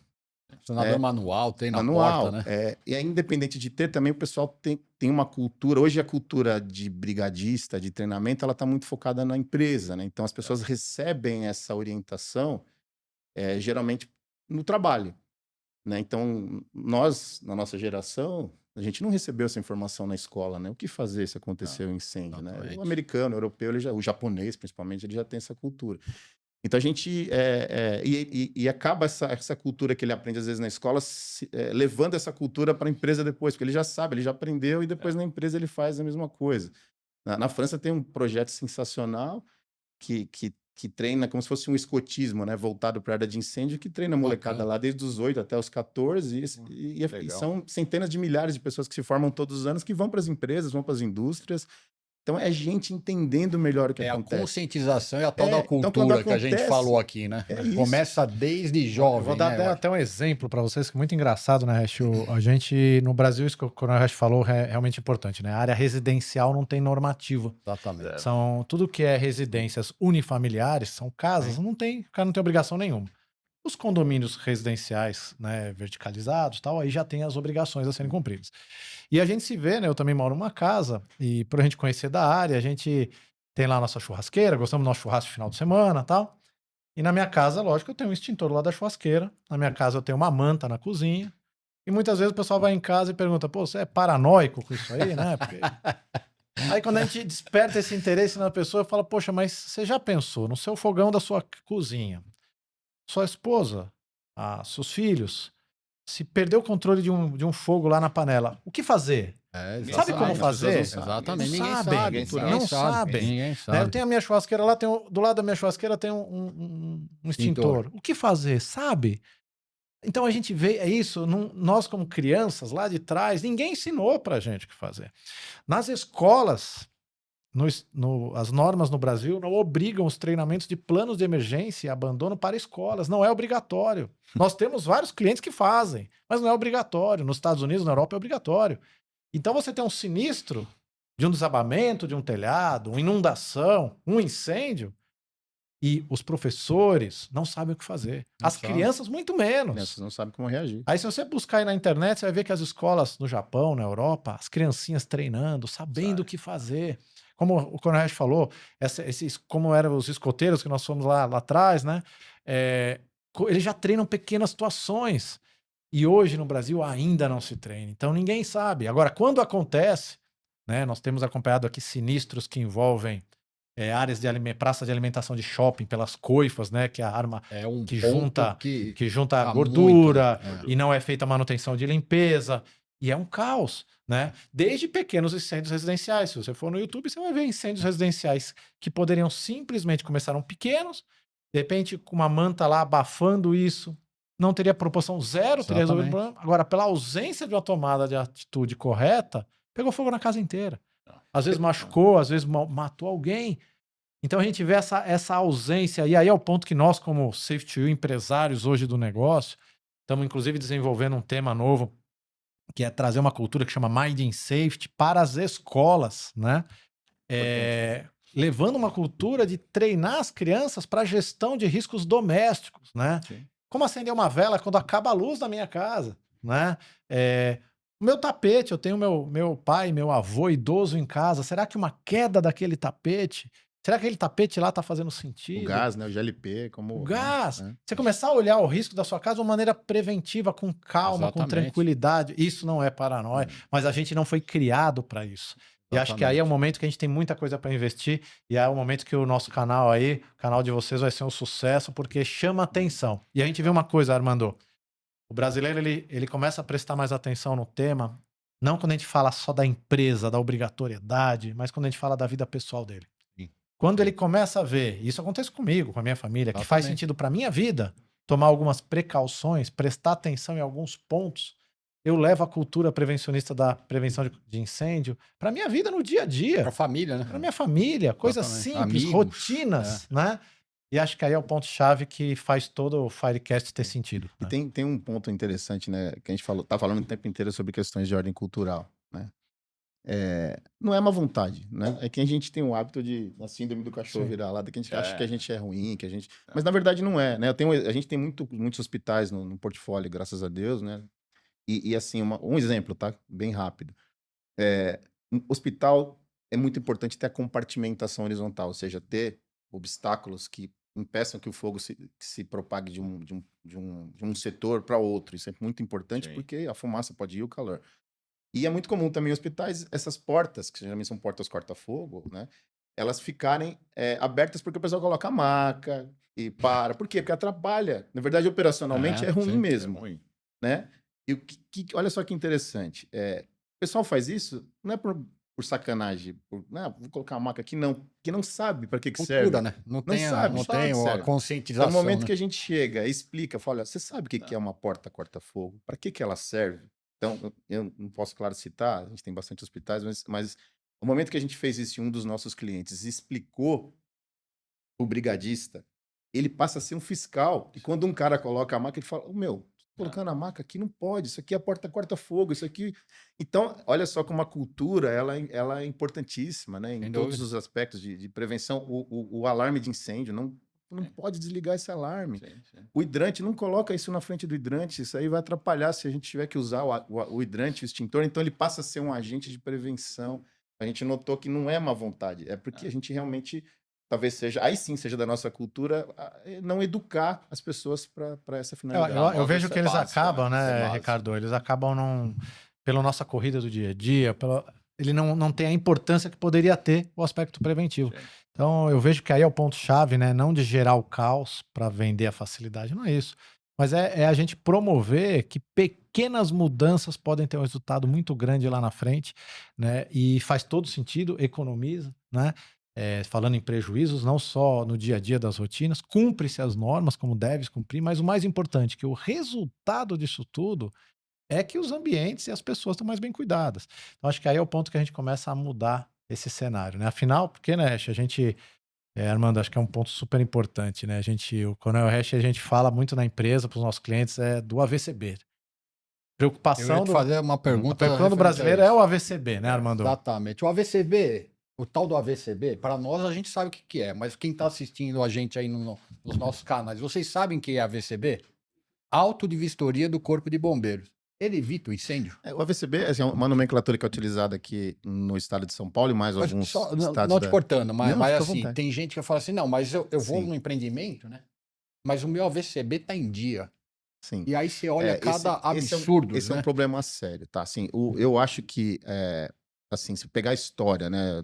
Funcionador manual, tem na Manual. porta, né? E aí, independente de ter, também o pessoal tem uma cultura. Hoje, a cultura de brigadista, de treinamento, ela está muito focada na empresa, né? Então, as pessoas recebem essa orientação, geralmente, no trabalho, né? Então, nós, na nossa geração, a gente não recebeu essa informação na escola, né? O que fazer se acontecer um incêndio, né? O americano, o europeu, o japonês, principalmente, ele já tem essa cultura. Então a gente e acaba essa cultura que ele aprende às vezes na escola, levando essa cultura para a empresa depois, porque ele já sabe, ele já aprendeu e depois na empresa ele faz a mesma coisa. Na França tem um projeto sensacional que treina como se fosse um escotismo, né, voltado para a área de incêndio, que treina a molecada lá desde os 8 até os 14 e são centenas de milhares de pessoas que se formam todos os anos, que vão para as empresas, vão para as indústrias. Então, é gente entendendo melhor o que acontece. A conscientização e a tal da cultura que a gente falou aqui, né? Começa desde jovem. Vou dar até um exemplo para vocês, que é muito engraçado, né, Hash? A gente, no Brasil, isso que o Coronel Hash falou é realmente importante, né? A área residencial não tem normativa. Exatamente. Tudo que é residências unifamiliares, são casas, o cara não tem obrigação nenhuma. Os condomínios residenciais, né, verticalizados, tal, aí já tem as obrigações a serem cumpridas. E a gente se vê, né, eu também moro numa casa, e por a gente conhecer da área, a gente tem lá a nossa churrasqueira, gostamos do nosso churrasco de final de semana, tal. E na minha casa, lógico, eu tenho um extintor lá da churrasqueira, na minha casa eu tenho uma manta na cozinha, e muitas vezes o pessoal vai em casa e pergunta, pô, você é paranoico com isso aí, né? Porque... Aí quando a gente desperta esse interesse na pessoa, fala, poxa, mas você já pensou no seu fogão da sua cozinha? Sua esposa, seus filhos, se perder o controle de um fogo lá na panela, o que fazer? Sabe como fazer? Exatamente. Não sabem. Ninguém sabe. Eu tenho a minha churrasqueira lá, do lado da minha churrasqueira tem um extintor. O que fazer? Sabe? Então a gente vê, isso, nós como crianças lá de trás, ninguém ensinou pra gente o que fazer. Nas escolas, as normas no Brasil não obrigam os treinamentos de planos de emergência e abandono para escolas. Não é obrigatório. Nós temos vários clientes que fazem, mas não é obrigatório. Nos Estados Unidos, na Europa, é obrigatório. Então você tem um sinistro de um desabamento de um telhado, uma inundação, um incêndio, e os professores não sabem o que fazer. As crianças, muito menos. As crianças não sabem como reagir. Aí, se você buscar aí na internet, você vai ver que as escolas no Japão, na Europa, as criancinhas treinando, sabendo o que fazer. Como o Coronel falou, como eram os escoteiros que nós fomos lá atrás, né? Eles já treinam pequenas situações. E hoje no Brasil ainda não se treina. Então ninguém sabe. Agora, quando acontece, né, nós temos acompanhado aqui sinistros que envolvem áreas de praça de alimentação de shopping pelas coifas, né, que é a arma que junta tá gordura muito, e não é feita manutenção de limpeza. E é um caos, né? Desde pequenos incêndios residenciais. Se você for no YouTube, você vai ver incêndios residenciais que poderiam simplesmente começaram pequenos, de repente com uma manta lá abafando isso, não teria proporção zero, teria resolvido o problema. Agora, pela ausência de uma tomada de atitude correta, pegou fogo na casa inteira. Às vezes machucou, às vezes matou alguém. Então a gente vê essa ausência, e aí é o ponto que nós, como Safety U, empresários hoje do negócio, estamos inclusive desenvolvendo um tema novo, que é trazer uma cultura que chama Mind in Safety para as escolas, né? Levando uma cultura de treinar as crianças para a gestão de riscos domésticos, né? Sim. Como acender uma vela quando acaba a luz da minha casa, né? O meu tapete, eu tenho meu pai, meu avô idoso em casa, será que uma queda daquele tapete, será que aquele tapete lá está fazendo sentido? O gás, né? O GLP, como... O gás. Né? Você começar a olhar o risco da sua casa de uma maneira preventiva, com calma, Exatamente. com tranquilidade. Isso não é paranoia, mas a gente não foi criado para isso. E Exatamente. acho que aí é o momento que a gente tem muita coisa para investir, e é o momento que o nosso canal aí, o canal de vocês vai ser um sucesso, porque chama atenção. E a gente vê uma coisa, Armando, o brasileiro ele começa a prestar mais atenção no tema, não quando a gente fala só da empresa, da obrigatoriedade, mas quando a gente fala da vida pessoal dele. Sim. Quando ele começa a ver, isso acontece comigo, com a minha família, que faz sentido para minha vida, tomar algumas precauções, prestar atenção em alguns pontos, eu levo a cultura prevencionista da prevenção de incêndio para minha vida no dia a dia. Para a família, né? Para minha família, coisas simples, amigos, rotinas, né? E acho que aí é o ponto-chave que faz todo o Firecast ter sentido. E tem um ponto interessante, né? Que a gente tá falando o tempo inteiro sobre questões de ordem cultural, né? Não é má vontade, né? É que a gente tem o hábito de, a síndrome do cachorro vira-lata, que a gente acha que a gente é ruim, que a gente... Mas na verdade não é, né? A gente tem muitos hospitais no portfólio, graças a Deus, né? E assim, um exemplo, tá? Bem rápido. Um hospital é muito importante ter a compartimentação horizontal, ou seja, ter obstáculos que impeçam que o fogo se propague de um setor para outro. Isso é muito importante. Sim. Porque a fumaça pode ir o calor. E é muito comum também em hospitais essas portas, que geralmente são portas corta-fogo, né? Elas ficarem abertas porque o pessoal coloca a maca e para. Por quê? Porque atrapalha. Na verdade, operacionalmente é ruim mesmo. É ruim. Né? E olha só que interessante. O pessoal faz isso não é por sacanagem, vou colocar uma maca aqui, que não sabe para que serve. Né? Não tem a conscientização. No momento que a gente chega, explica, fala, olha, você sabe o que é uma porta corta-fogo? Para que ela serve? Então, eu não posso, claro, citar, a gente tem bastante hospitais, mas no momento que a gente fez isso em um dos nossos clientes, explicou o brigadista, ele passa a ser um fiscal. E quando um cara coloca a maca, ele fala, colocando a maca aqui não pode, isso aqui é a porta corta-fogo, isso aqui... Então, olha só como a cultura, ela é importantíssima, né? Em todos os aspectos de prevenção. O alarme de incêndio, não pode desligar esse alarme. Sim. O hidrante, não coloca isso na frente do hidrante, isso aí vai atrapalhar se a gente tiver que usar o hidrante, o extintor, então ele passa a ser um agente de prevenção. A gente notou que não é má vontade, é porque a gente realmente... Talvez seja, aí sim seja da nossa cultura, não educar as pessoas para essa finalidade. Eu vejo que eles acabam, né, Ricardo? Eles acabam pela nossa corrida do dia a dia, ele não tem a importância que poderia ter o aspecto preventivo. Sim. Então eu vejo que aí é o ponto-chave, né? Não de gerar o caos para vender a facilidade, não é isso. Mas é a gente promover que pequenas mudanças podem ter um resultado muito grande lá na frente, né? E faz todo sentido, economiza, né? Falando em prejuízos, não só no dia a dia das rotinas, cumpre-se as normas como deve cumprir, mas o mais importante, que o resultado disso tudo é que os ambientes e as pessoas estão mais bem cuidadas. Então, acho que aí é o ponto que a gente começa a mudar esse cenário, né? Afinal, porque, né, Hash, a gente... Armando, acho que é um ponto super importante, né? O Coronel Hash, a gente fala muito na empresa, para os nossos clientes, do AVCB. Preocupação fazer uma pergunta. A preocupação do brasileiro é o AVCB, né, Armando? Exatamente. O AVCB... O tal do AVCB, para nós a gente sabe o que é, mas quem está assistindo a gente aí nos nossos canais, vocês sabem o que é AVCB? Auto de vistoria do Corpo de Bombeiros. Ele evita o incêndio? O AVCB é uma nomenclatura que é utilizada aqui no estado de São Paulo e mais alguns estados. Não te cortando, mas assim, tem gente que fala assim, não, mas eu vou no empreendimento, né? Mas o meu AVCB está em dia. Sim. E aí você olha cada absurdo, esse é né? um problema sério, tá? Assim, eu acho que, assim, se pegar a história, né,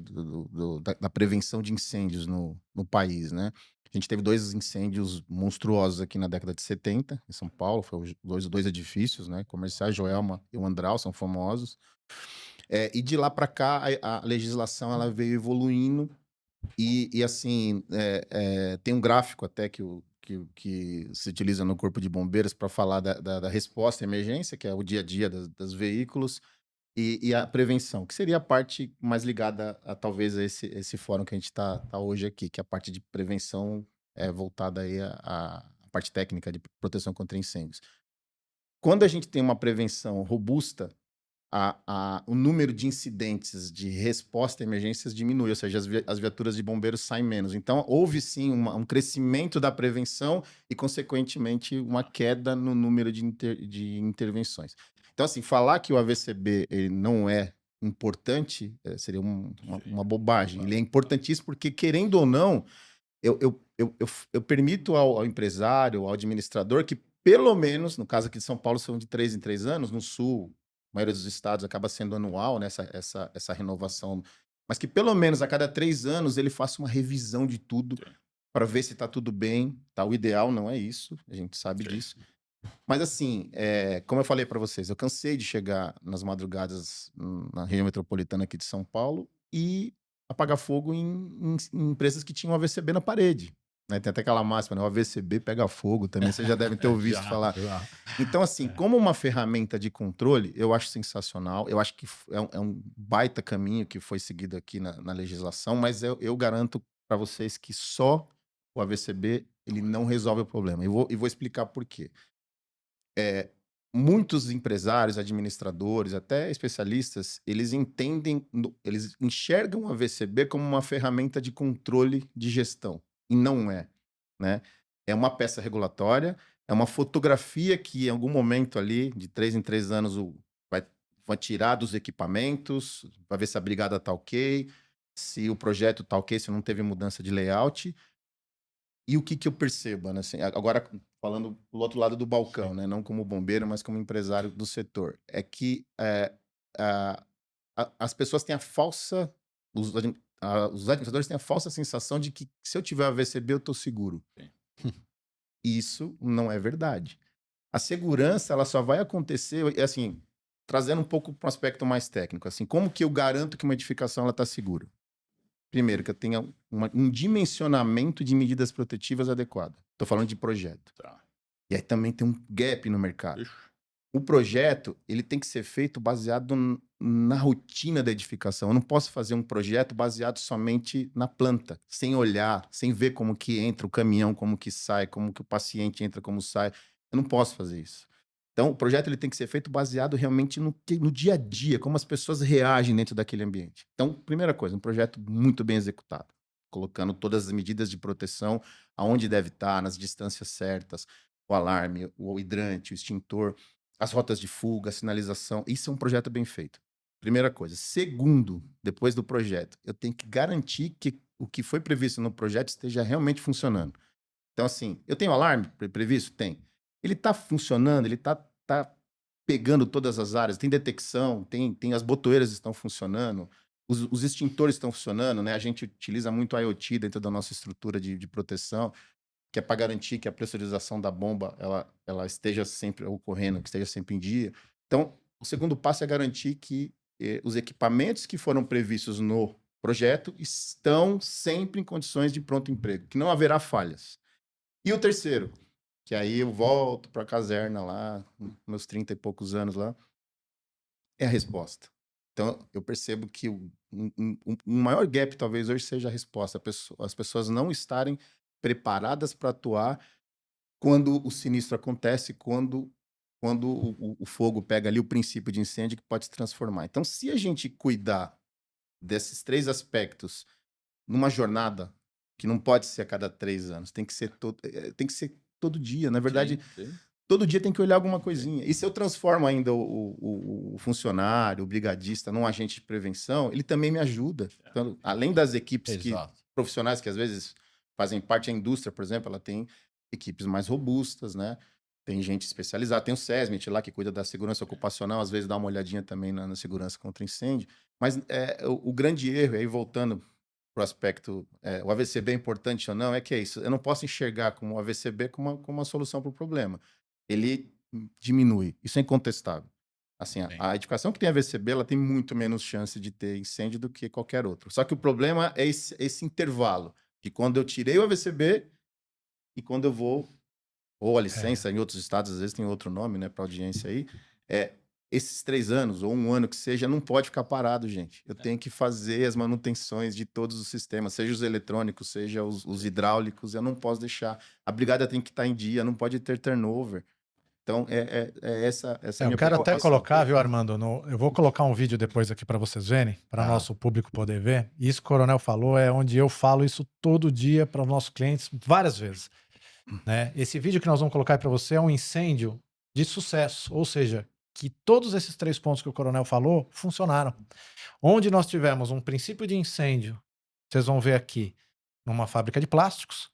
da prevenção de incêndios no país, né? A gente teve 2 incêndios monstruosos aqui na década de 70, em São Paulo, foram dois edifícios, né? Comerciais, Joelma e o Andral, são famosos. E de lá para cá, a legislação ela veio evoluindo e assim, tem um gráfico até que se utiliza no Corpo de Bombeiros para falar da resposta à emergência, que é o dia a dia dos veículos, e a prevenção, que seria a parte mais ligada a talvez a esse fórum que a gente tá hoje aqui, que é a parte de prevenção voltada aí à parte técnica de proteção contra incêndios. Quando a gente tem uma prevenção robusta, o número de incidentes de resposta a emergências diminui, ou seja, as viaturas de bombeiros saem menos. Então, houve sim um crescimento da prevenção e, consequentemente, uma queda no número de intervenções. Então, assim, falar que o AVCB ele não é importante seria uma bobagem. Ele é importantíssimo porque, querendo ou não, eu permito ao empresário, ao administrador, que pelo menos, no caso aqui de São Paulo, são de 3 em 3 anos, no Sul, a maioria dos estados acaba sendo anual, né, essa renovação, mas que pelo menos a cada 3 anos ele faça uma revisão de tudo para ver se está tudo bem. Tá? O ideal não é isso, a gente sabe disso. Mas assim, como eu falei para vocês, eu cansei de chegar nas madrugadas na região metropolitana aqui de São Paulo e apagar fogo em empresas que tinham AVCB na parede. Né? Tem até aquela máxima, né? O AVCB pega fogo também, vocês já devem ter ouvido falar. Então, assim, como uma ferramenta de controle, eu acho sensacional. Eu acho que é um baita caminho que foi seguido aqui na legislação, mas eu garanto para vocês que só o AVCB ele não resolve o problema. E vou explicar por quê. Muitos empresários, administradores, até especialistas, eles eles enxergam o AVCB como uma ferramenta de controle de gestão. E não é, né? É uma peça regulatória, é uma fotografia que em algum momento ali, de 3 em 3 anos, vai tirar dos equipamentos, vai ver se a brigada tá ok, se o projeto tá ok, se não teve mudança de layout. E o que eu percebo, né? Assim, agora, falando do outro lado do balcão, né? Não como bombeiro, mas como empresário do setor, é que as pessoas têm a falsa... Os administradores têm a falsa sensação de que se eu tiver AVCB, eu estou seguro. Isso não é verdade. A segurança, ela só vai acontecer, assim, trazendo um pouco para um aspecto mais técnico. Assim, como que eu garanto que uma edificação está segura? Primeiro, que eu tenha um dimensionamento de medidas protetivas adequado. Estou falando de projeto. Tá. E aí também tem um gap no mercado. O projeto, ele tem que ser feito baseado na rotina da edificação. Eu não posso fazer um projeto baseado somente na planta, sem olhar, sem ver como que entra o caminhão, como que sai, como que o paciente entra, como sai. Eu não posso fazer isso. Então, o projeto ele tem que ser feito baseado realmente no dia a dia, como as pessoas reagem dentro daquele ambiente. Então, primeira coisa, um projeto muito bem executado, colocando todas as medidas de proteção aonde deve estar, nas distâncias certas, o alarme, o hidrante, o extintor, as rotas de fuga, a sinalização. Isso é um projeto bem feito. Primeira coisa. Segundo, depois do projeto, eu tenho que garantir que o que foi previsto no projeto esteja realmente funcionando. Então, assim, eu tenho alarme previsto? Tem. Ele está funcionando, ele está pegando todas as áreas, tem detecção, tem as botoeiras estão funcionando, os extintores estão funcionando, né? A gente utiliza muito a IoT dentro da nossa estrutura de proteção, que é para garantir que a pressurização da bomba ela esteja sempre ocorrendo, que esteja sempre em dia. Então, o segundo passo é garantir que os equipamentos que foram previstos no projeto estão sempre em condições de pronto emprego, que não haverá falhas. E o terceiro, que aí eu volto para a caserna lá, meus 30 e poucos anos lá, é a resposta. Então, eu percebo que o maior gap talvez hoje seja a resposta. As pessoas não estarem preparadas para atuar quando o sinistro acontece, quando o fogo pega ali o princípio de incêndio que pode se transformar. Então, se a gente cuidar desses 3 aspectos numa jornada, que não pode ser a cada 3 anos, tem que ser todo dia. Na verdade, sim. Todo dia tem que olhar alguma coisinha. E se eu transformo ainda o funcionário, o brigadista, num agente de prevenção, ele também me ajuda. Então, além das equipes profissionais que às vezes fazem parte da indústria, por exemplo, ela tem equipes mais robustas, né? tem gente especializada, tem o SESMIT lá que cuida da segurança ocupacional, às vezes dá uma olhadinha também na segurança contra incêndio. Mas o grande erro, aí voltando para o aspecto, o AVCB é importante ou não, é que é isso. Eu não posso enxergar como o AVCB como uma solução para o problema. Ele diminui, isso é incontestável. Assim, a edificação que tem AVCB, ela tem muito menos chance de ter incêndio do que qualquer outro. Só que o problema é esse intervalo, que quando eu tirei o AVCB e quando eu vou, ou a licença, em outros estados, às vezes tem outro nome, né, para audiência aí, esses 3 anos, ou 1 ano que seja, não pode ficar parado, gente. Eu tenho que fazer as manutenções de todos os sistemas, seja os eletrônicos, seja os hidráulicos, eu não posso deixar. A brigada tem que estar em dia, não pode ter turnover. Então, essa a minha Eu quero até preocupação. colocar, viu, Armando? Eu vou colocar um vídeo depois aqui para vocês verem, para nosso público poder ver. Isso que o Coronel falou é onde eu falo isso todo dia para os nossos clientes, várias vezes. Né? Esse vídeo que nós vamos colocar para você é um incêndio de sucesso, ou seja, que todos esses 3 pontos que o Coronel falou funcionaram. Onde nós tivemos um princípio de incêndio, vocês vão ver aqui, numa fábrica de plásticos.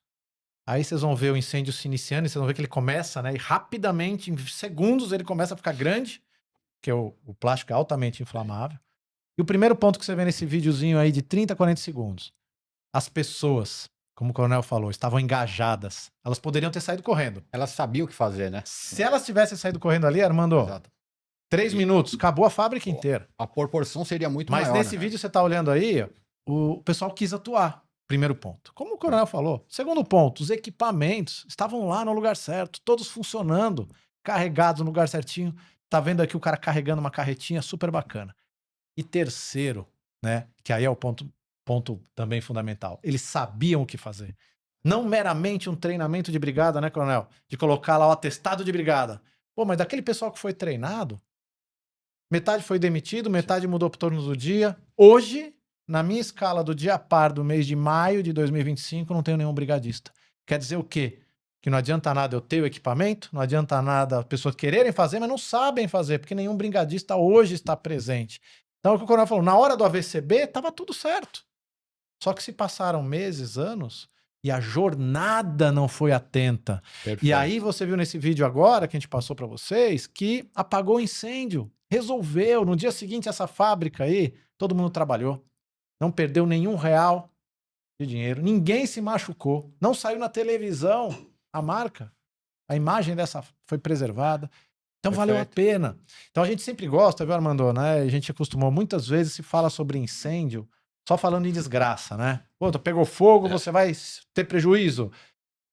Aí vocês vão ver o incêndio se iniciando e vocês vão ver que ele começa, né? E rapidamente, em segundos, ele começa a ficar grande, porque o plástico é altamente inflamável. E o primeiro ponto que você vê nesse videozinho aí de 30 a 40 segundos. As pessoas, como o Coronel falou, estavam engajadas. Elas poderiam ter saído correndo. Elas sabiam o que fazer, né? Se elas tivessem saído correndo ali, Armando, Exato. 3 minutos, acabou a fábrica inteira. A proporção seria muito Mas maior. nesse né? vídeo você tá olhando aí, o pessoal quis atuar. Primeiro ponto. Como o Coronel falou. Segundo ponto, os equipamentos estavam lá no lugar certo, todos funcionando, carregados no lugar certinho. Tá vendo aqui o cara carregando uma carretinha super bacana. E terceiro, né, que aí é o ponto também fundamental. Eles sabiam o que fazer. Não meramente um treinamento de brigada, né, Coronel? De colocar lá o atestado de brigada. Pô, mas daquele pessoal que foi treinado, metade foi demitido, metade mudou pro turno do dia. Hoje, na minha escala do dia par do mês de maio de 2025, não tenho nenhum brigadista. Quer dizer o quê? Que não adianta nada eu ter o equipamento, não adianta nada as pessoas quererem fazer, mas não sabem fazer, porque nenhum brigadista hoje está presente. Então, o que o Coronel falou, na hora do AVCB, estava tudo certo. Só que se passaram meses, anos, e a jornada não foi atenta. Perfeito. E aí você viu nesse vídeo agora, que a gente passou para vocês, que apagou o incêndio, resolveu. No dia seguinte, essa fábrica aí, todo mundo trabalhou. Não perdeu nenhum real de dinheiro. Ninguém se machucou. Não saiu na televisão a marca. A imagem dessa foi preservada. Então valeu a pena. Então a gente sempre gosta, viu, Armando? Né? A gente acostumou, muitas vezes se fala sobre incêndio só falando em desgraça, né? Pô, pegou fogo, você vai ter prejuízo.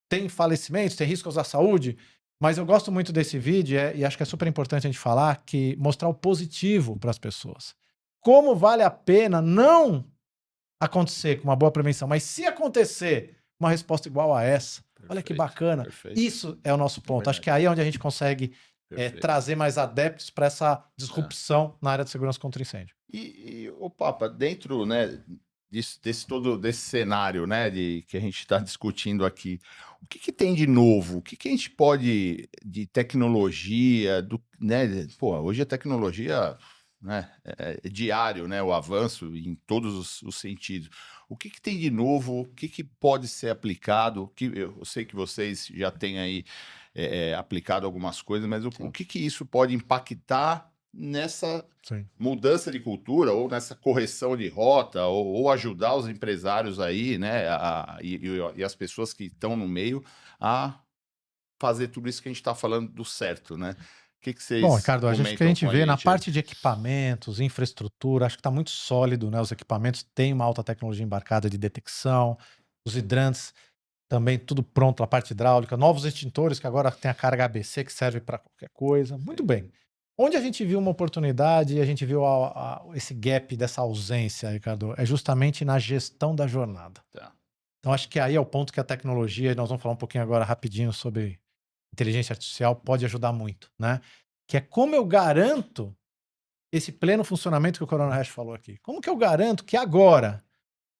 Tem falecimentos, tem riscos à saúde. Mas eu gosto muito desse vídeo e acho que é super importante a gente falar, que mostrar o positivo para as pessoas. Como vale a pena não acontecer com uma boa prevenção, mas se acontecer uma resposta igual a essa, olha que bacana. Perfeito. Isso é o nosso ponto. Acho que aí é onde a gente consegue trazer mais adeptos para essa disrupção na área de segurança contra incêndio. E o Papa, dentro, né, desse cenário, né, que a gente está discutindo aqui, o que tem de novo? O que a gente pode, de tecnologia, né, pô, hoje a tecnologia, né, é diário, né, o avanço em todos os sentidos. O que tem de novo? O que pode ser aplicado? Eu sei que vocês já têm aí aplicado algumas coisas, mas o que isso pode impactar nessa mudança de cultura ou nessa correção de rota ou ajudar os empresários aí, né, e as pessoas que estão no meio a fazer tudo isso que a gente está falando do certo, né? O que vocês Bom, Ricardo, acho que a gente vê na aí? parte de equipamentos, infraestrutura, acho que está muito sólido, né? Os equipamentos têm uma alta tecnologia embarcada de detecção, os hidrantes também tudo pronto, a parte hidráulica, novos extintores que agora tem a carga ABC que serve para qualquer coisa. Muito bem. Onde a gente viu uma oportunidade e a gente viu esse gap dessa ausência, Ricardo, é justamente na gestão da jornada. Tá. Então acho que aí é o ponto que a tecnologia, e nós vamos falar um pouquinho agora rapidinho sobre inteligência artificial, pode ajudar muito, né? Que é como eu garanto esse pleno funcionamento que o Coronel Hash falou aqui. Como que eu garanto que agora,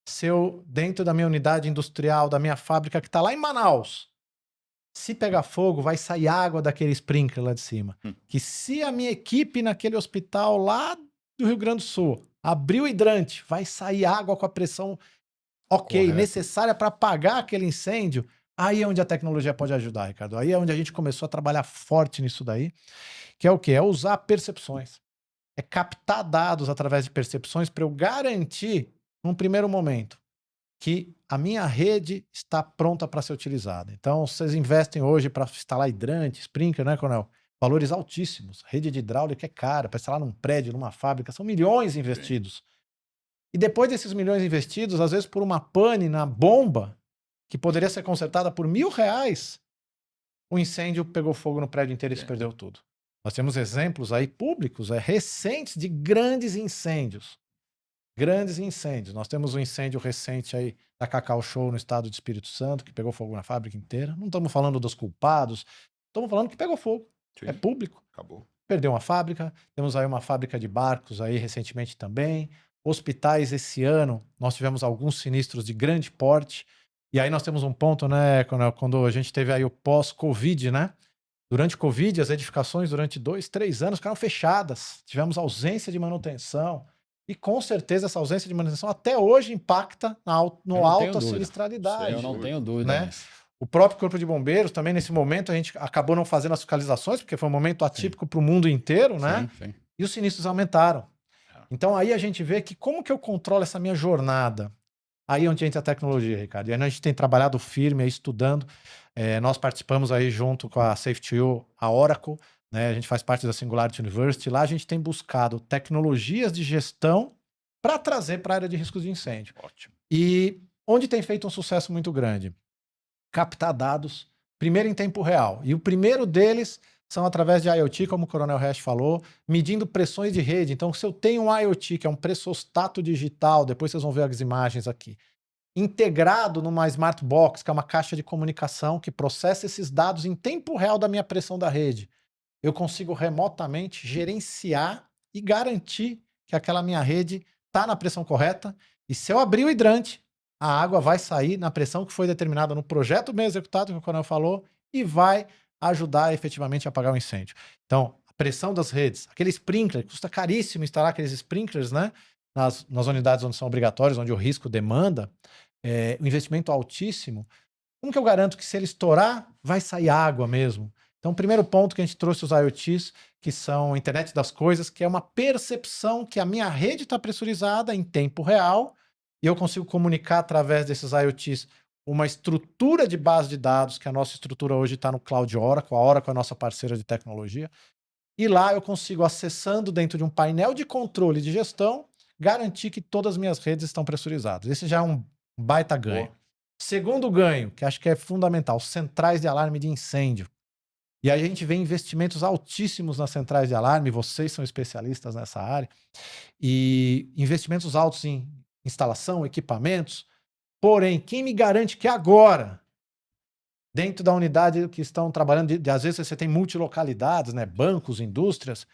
se eu, dentro da minha unidade industrial, da minha fábrica que está lá em Manaus, se pegar fogo, vai sair água daquele sprinkler lá de cima. Que se a minha equipe naquele hospital lá do Rio Grande do Sul abrir o hidrante, vai sair água com a pressão necessária para apagar aquele incêndio, Aí é onde a tecnologia pode ajudar, Ricardo. Aí é onde a gente começou a trabalhar forte nisso daí, que é o quê? É usar percepções. É captar dados através de percepções para eu garantir, num primeiro momento, que a minha rede está pronta para ser utilizada. Então, vocês investem hoje para instalar hidrante, sprinkler, né, Coronel? Valores altíssimos. Rede de hidráulica é cara, para instalar num prédio, numa fábrica, são milhões investidos. E depois desses milhões investidos, às vezes por uma pane na bomba, que poderia ser consertada por R$1.000, o incêndio pegou fogo no prédio inteiro e se perdeu tudo. Nós temos exemplos aí públicos, recentes, de grandes incêndios. Grandes incêndios. Nós temos um incêndio recente aí da Cacau Show no estado de Espírito Santo, que pegou fogo na fábrica inteira. Não estamos falando dos culpados, estamos falando que pegou fogo. Sim. É público. Acabou. Perdeu uma fábrica. Temos aí uma fábrica de barcos aí recentemente também. Hospitais esse ano, nós tivemos alguns sinistros de grande porte. E aí nós temos um ponto, né, quando a gente teve aí o pós-Covid, né? Durante o Covid, as edificações durante 2, 3 anos ficaram fechadas. Tivemos ausência de manutenção. E com certeza essa ausência de manutenção até hoje impacta no alto a sinistralidade. Eu não tenho dúvida. Né? O próprio Corpo de Bombeiros também, nesse momento, a gente acabou não fazendo as fiscalizações, porque foi um momento atípico para o mundo inteiro, né? Sim. E os sinistros aumentaram. Então aí a gente vê que como que eu controlo essa minha jornada? Aí é onde entra a tecnologia, Ricardo. E aí a gente tem trabalhado firme, aí, estudando. Nós participamos aí junto com a Safety.io, a Oracle, né? A gente faz parte da Singularity University. Lá a gente tem buscado tecnologias de gestão para trazer para a área de riscos de incêndio. Ótimo. E onde tem feito um sucesso muito grande? Captar dados, primeiro em tempo real. E o primeiro deles são através de IoT, como o Coronel Hash falou, medindo pressões de rede. Então, se eu tenho um IoT, que é um pressostato digital, depois vocês vão ver as imagens aqui, integrado numa Smart Box, que é uma caixa de comunicação que processa esses dados em tempo real da minha pressão da rede, eu consigo remotamente gerenciar e garantir que aquela minha rede está na pressão correta. E se eu abrir o hidrante, a água vai sair na pressão que foi determinada no projeto bem executado, que o Coronel falou, e vai ajudar efetivamente a apagar o incêndio. Então, a pressão das redes, aquele sprinkler, custa caríssimo instalar aqueles sprinklers, né? Nas unidades onde são obrigatórios, onde o risco demanda, o investimento altíssimo. Como que eu garanto que se ele estourar, vai sair água mesmo? Então, o primeiro ponto que a gente trouxe os IoTs, que são a internet das coisas, que é uma percepção que a minha rede está pressurizada em tempo real e eu consigo comunicar através desses IoTs uma estrutura de base de dados, que a nossa estrutura hoje está no Cloud Oracle, a Oracle é a nossa parceira de tecnologia, e lá eu consigo, acessando dentro de um painel de controle de gestão, garantir que todas as minhas redes estão pressurizadas. Esse já é um baita ganho. Segundo ganho, que acho que é fundamental, centrais de alarme de incêndio. E aí a gente vê investimentos altíssimos nas centrais de alarme, vocês são especialistas nessa área, e investimentos altos em instalação, equipamentos. Porém, quem me garante que agora, dentro da unidade que estão trabalhando, às vezes você tem multilocalidades, né, bancos, indústrias,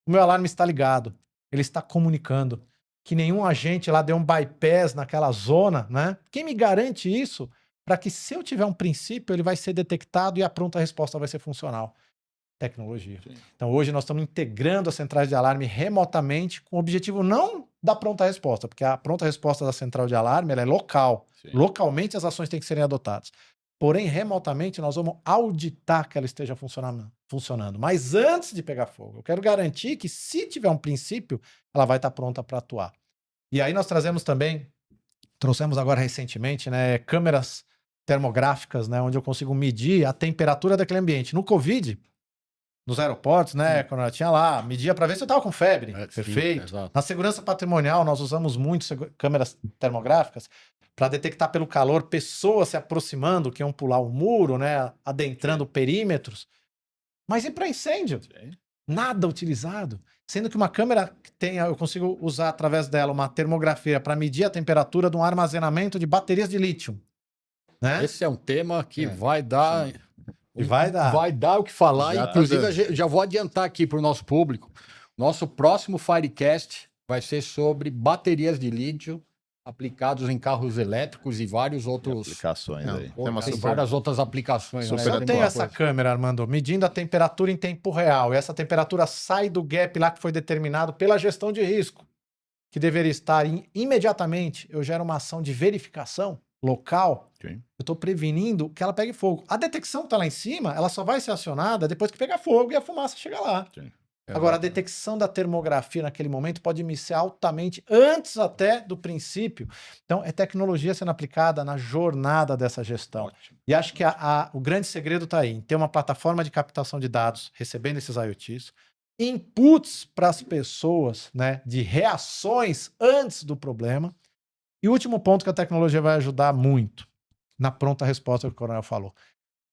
o meu alarme está ligado, ele está comunicando, que nenhum agente lá deu um bypass naquela zona, né? Quem me garante isso? Para que, se eu tiver um princípio, ele vai ser detectado e a pronta resposta vai ser funcional. Tecnologia. Sim. Então, hoje nós estamos integrando as centrais de alarme remotamente com o objetivo não da pronta resposta, porque a pronta resposta da central de alarme ela é local. Sim. Localmente, as ações têm que serem adotadas. Porém, remotamente, nós vamos auditar que ela esteja funcionando. Mas antes de pegar fogo, eu quero garantir que, se tiver um princípio, ela vai estar pronta para atuar. E aí nós trouxemos agora recentemente, né, câmeras termográficas, né, onde eu consigo medir a temperatura daquele ambiente. No Covid, nos aeroportos, né, quando ela tinha lá, media para ver se eu estava com febre. Perfeito. Sim, na segurança patrimonial, nós usamos muito câmeras termográficas para detectar pelo calor pessoas se aproximando, que iam pular o muro, né, adentrando perímetros. Mas e para incêndio? Sim. Nada utilizado. Sendo que uma câmera eu consigo usar através dela uma termografia para medir a temperatura de um armazenamento de baterias de lítio. Né? Esse é um tema que vai dar... E vai dar o que falar. Inclusive, já vou adiantar aqui para o nosso público. Nosso próximo Firecast vai ser sobre baterias de lítio aplicados em carros elétricos e vários outros... aplicações aí. Tem várias outras aplicações. Eu tenho essa câmera, Armando, medindo a temperatura em tempo real. E essa temperatura sai do gap lá que foi determinado pela gestão de risco, que deveria estar imediatamente. Eu gero uma ação de verificação local, Sim. eu estou prevenindo que ela pegue fogo. A detecção que está lá em cima, ela só vai ser acionada depois que pegar fogo e a fumaça chegar lá. Sim. Agora, a detecção da termografia naquele momento pode iniciar altamente antes até do princípio. Então, é tecnologia sendo aplicada na jornada dessa gestão. Ótimo. E acho que o grande segredo está aí, em ter uma plataforma de captação de dados, recebendo esses IoTs, inputs para as pessoas, né, de reações antes do problema. E o último ponto que a tecnologia vai ajudar muito, na pronta resposta que o Coronel falou.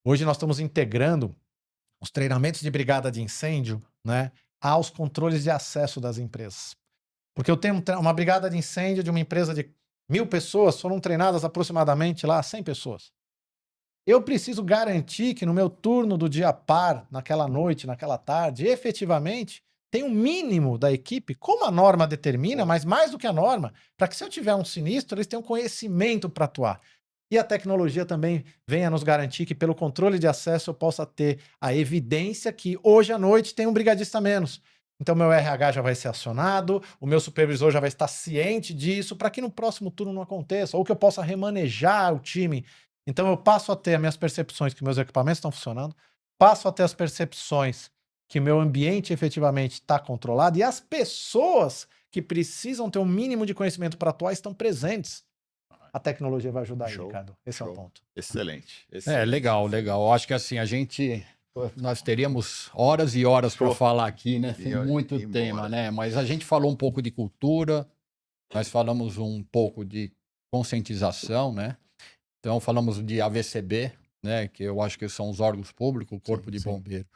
Hoje nós estamos integrando os treinamentos de brigada de incêndio, né, aos controles de acesso das empresas. Porque eu tenho uma brigada de incêndio de uma empresa de 1.000 pessoas, foram treinadas aproximadamente lá 100 pessoas. Eu preciso garantir que no meu turno do dia par, naquela noite, naquela tarde, efetivamente, tem um mínimo da equipe, como a norma determina, mas mais do que a norma, para que se eu tiver um sinistro, eles tenham conhecimento para atuar. E a tecnologia também venha nos garantir que, pelo controle de acesso, eu possa ter a evidência que hoje à noite tem um brigadista a menos. Então, meu RH já vai ser acionado, o meu supervisor já vai estar ciente disso, para que no próximo turno não aconteça, ou que eu possa remanejar o time. Então, eu passo a ter as minhas percepções que meus equipamentos estão funcionando, passo a ter as percepções que o meu ambiente efetivamente está controlado e as pessoas que precisam ter um mínimo de conhecimento para atuar estão presentes. A tecnologia vai ajudar aí, Show, Ricardo. Esse é o show. ponto. Excelente. É, excelente. legal, legal. Eu acho que assim, nós teríamos horas e horas para Show. falar aqui, né? Tem E muito embora. tema, né? Mas a gente falou um pouco de cultura, nós falamos um pouco de conscientização, né? Então falamos de AVCB, né? Que eu acho que são os órgãos públicos, o Corpo de Bombeiro.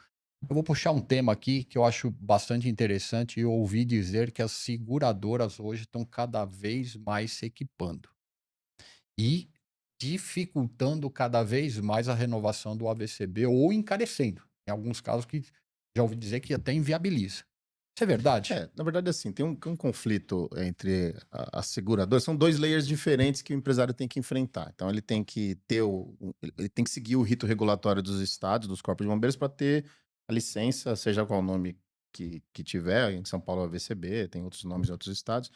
Eu vou puxar um tema aqui que eu acho bastante interessante e eu ouvi dizer que as seguradoras hoje estão cada vez mais se equipando e dificultando cada vez mais a renovação do AVCB ou encarecendo. Em alguns casos que já ouvi dizer que até inviabiliza. Isso é verdade? Na verdade, assim, tem um conflito entre as seguradoras. São dois layers diferentes que o empresário tem que enfrentar. Então, ele tem que ter ele tem que seguir o rito regulatório dos estados, dos corpos de bombeiros, para ter a licença, seja qual o nome que tiver. Em São Paulo, é o AVCB, tem outros nomes em outros estados.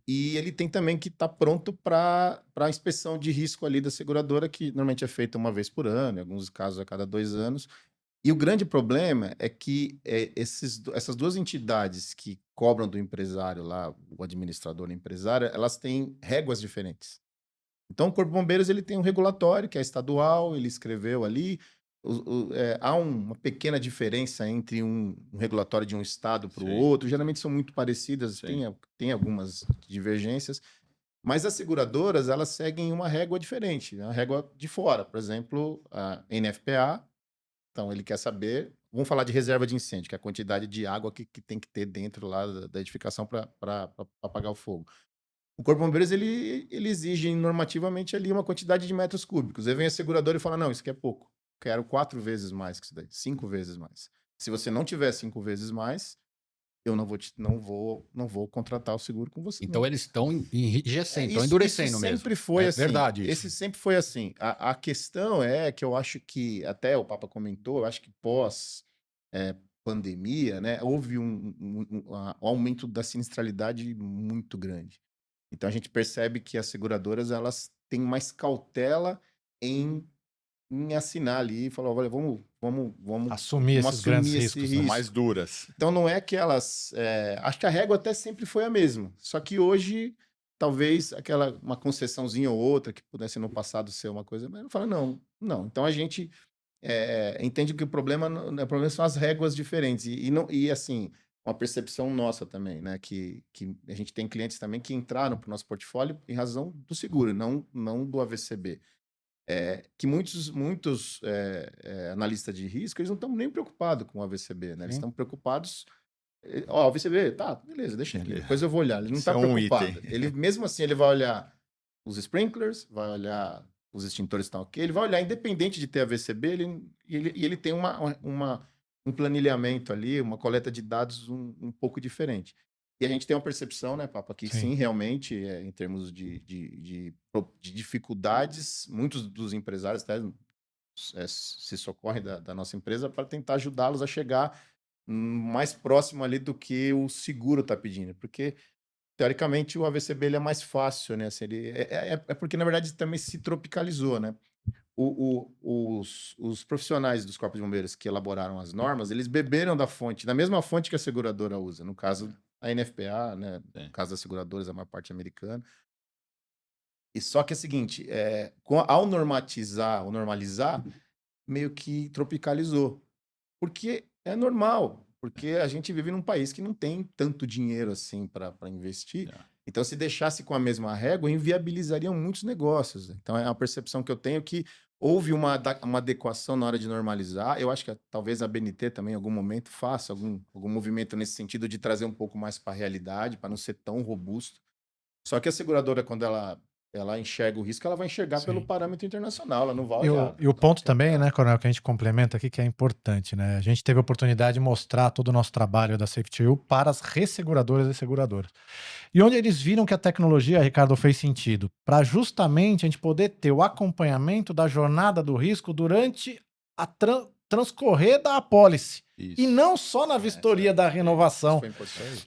E ele tem também que estar pronto para a inspeção de risco ali da seguradora, que normalmente é feita uma vez por ano, em alguns casos a cada 2 anos. E o grande problema é que essas duas entidades que cobram do empresário lá, o administrador e o empresário, elas têm réguas diferentes. Então, o Corpo de Bombeiros ele tem um regulatório que é estadual, ele escreveu ali. Há uma pequena diferença entre um regulatório de um estado para o Sim. outro, geralmente são muito parecidas, Sim. tem algumas divergências, mas as seguradoras elas seguem uma régua diferente, a régua de fora, por exemplo, a NFPA. Então, ele quer saber. Vamos falar de reserva de incêndio, que é a quantidade de água que tem que ter dentro lá da edificação para apagar o fogo. O Corpo de Bombeiros ele exige normativamente ali uma quantidade de metros cúbicos. Aí vem a seguradora e fala: não, isso aqui é pouco. Quero 4 vezes mais que isso daí, 5 vezes mais. Se você não tiver 5 vezes mais, eu não vou contratar o seguro com você. Então não. eles estão enrijecendo, estão Isso endurecendo mesmo. sempre foi É assim. verdade isso. Esse sempre foi assim. A questão é que eu acho que, até o Papa comentou, eu acho que pós pandemia, né, houve um aumento da sinistralidade muito grande. Então a gente percebe que as seguradoras elas têm mais cautela em assinar ali e falar: olha, vamos Assumir esses grandes esse riscos. São Né? mais duras. Então não é que elas. Acho que a régua até sempre foi a mesma. Só que hoje, talvez uma concessãozinha ou outra que pudesse no passado ser uma coisa, mas eu falo, não. Então a gente entende que o problema são as réguas diferentes. E assim, uma percepção nossa também, né? Que a gente tem clientes também que entraram para o nosso portfólio em razão do seguro, não do AVCB. Que muitos analistas de risco, eles não estão nem preocupados com o AVCB, né? Eles Sim. estão preocupados. Ó, o AVCB, tá, beleza, deixa aqui, depois eu vou olhar. Ele não Isso está é um preocupado. item. Ele, mesmo assim, ele vai olhar os sprinklers, vai olhar os extintores estão ok, ele vai olhar, independente de ter AVCB, ele tem um planilhamento ali, uma coleta de dados um pouco diferente. E a gente tem uma percepção, né, Papa, que sim, realmente, em termos de dificuldades, muitos dos empresários até se socorrem da nossa empresa para tentar ajudá-los a chegar mais próximo ali do que o seguro está pedindo. Porque teoricamente, o AVCB ele é mais fácil, né? Assim, é porque, na verdade, também se tropicalizou, né? Os profissionais dos corpos de bombeiros que elaboraram as normas, eles beberam da mesma fonte que a seguradora usa. No caso, a NFPA, né? No caso das seguradoras, a maior parte americana. E só que é o seguinte, ao normalizar, meio que tropicalizou. Porque é normal, porque a gente vive num país que não tem tanto dinheiro assim para investir. Então, se deixasse com a mesma régua, inviabilizariam muitos negócios. Então, é uma percepção que eu tenho que houve uma adequação na hora de normalizar. Eu acho que talvez a BNT também, em algum momento, faça algum movimento nesse sentido de trazer um pouco mais para a realidade, para não ser tão robusto. Só que a seguradora, quando ela enxerga o risco, ela vai enxergar pelo parâmetro internacional, ela não vai olhar. E o ponto também, né, Coronel, que a gente complementa aqui, que é importante, né? A gente teve a oportunidade de mostrar todo o nosso trabalho da Safety U para as resseguradoras e seguradoras. E onde eles viram que a tecnologia, Ricardo, fez sentido? Para justamente a gente poder ter o acompanhamento da jornada do risco durante a transcorrer da apólice. Isso. E não só na vistoria da renovação.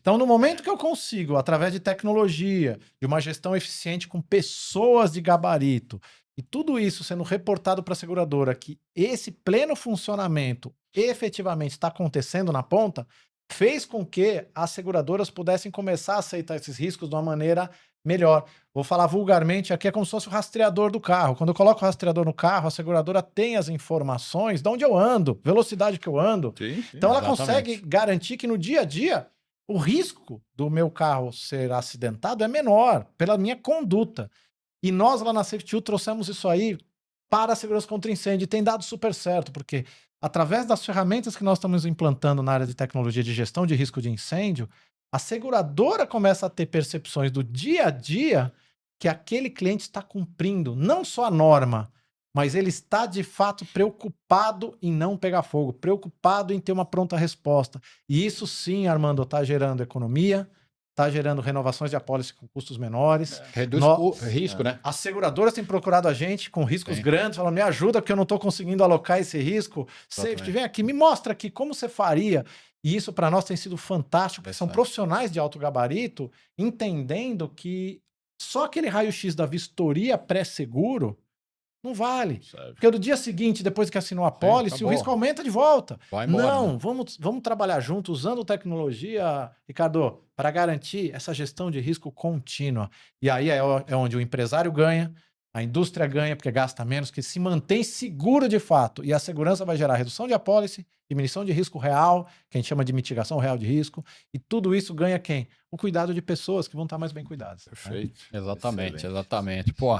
Então, no momento que eu consigo, através de tecnologia, de uma gestão eficiente com pessoas de gabarito, e tudo isso sendo reportado para a seguradora, que esse pleno funcionamento efetivamente está acontecendo na ponta, fez com que as seguradoras pudessem começar a aceitar esses riscos de uma maneira melhor. Vou falar vulgarmente aqui, é como se fosse o rastreador do carro. Quando eu coloco o rastreador no carro, a seguradora tem as informações de onde eu ando, velocidade que eu ando. Sim, então ela exatamente. consegue garantir que no dia a dia o risco do meu carro ser acidentado é menor pela minha conduta. E nós lá na Safety U trouxemos isso aí para a segurança contra incêndio e tem dado super certo, porque através das ferramentas que nós estamos implantando na área de tecnologia de gestão de risco de incêndio, a seguradora começa a ter percepções do dia a dia que aquele cliente está cumprindo não só a norma, mas ele está de fato preocupado em não pegar fogo, preocupado em ter uma pronta resposta. E isso sim, Armando, está gerando economia, está gerando renovações de apólice com custos menores. Reduz o risco, né? As seguradoras têm procurado a gente com riscos grandes, falando, me ajuda porque eu não estou conseguindo alocar esse risco. Safety, vem aqui, me mostra aqui como você faria. E isso para nós tem sido fantástico, porque são profissionais de alto gabarito entendendo que só aquele raio-x da vistoria pré-seguro não vale. Porque no dia seguinte, depois que assinou a apólice, o risco aumenta de volta. Vai embora, não, né? vamos trabalhar junto, usando tecnologia, Ricardo, para garantir essa gestão de risco contínua. E aí é onde o empresário ganha, a indústria ganha, porque gasta menos, que se mantém seguro de fato. E a segurança vai gerar redução de apólice, diminuição de risco real, que a gente chama de mitigação real de risco. E tudo isso ganha quem? O cuidado de pessoas que vão estar mais bem cuidadas. Perfeito. Exatamente, Excelente. exatamente. Pô,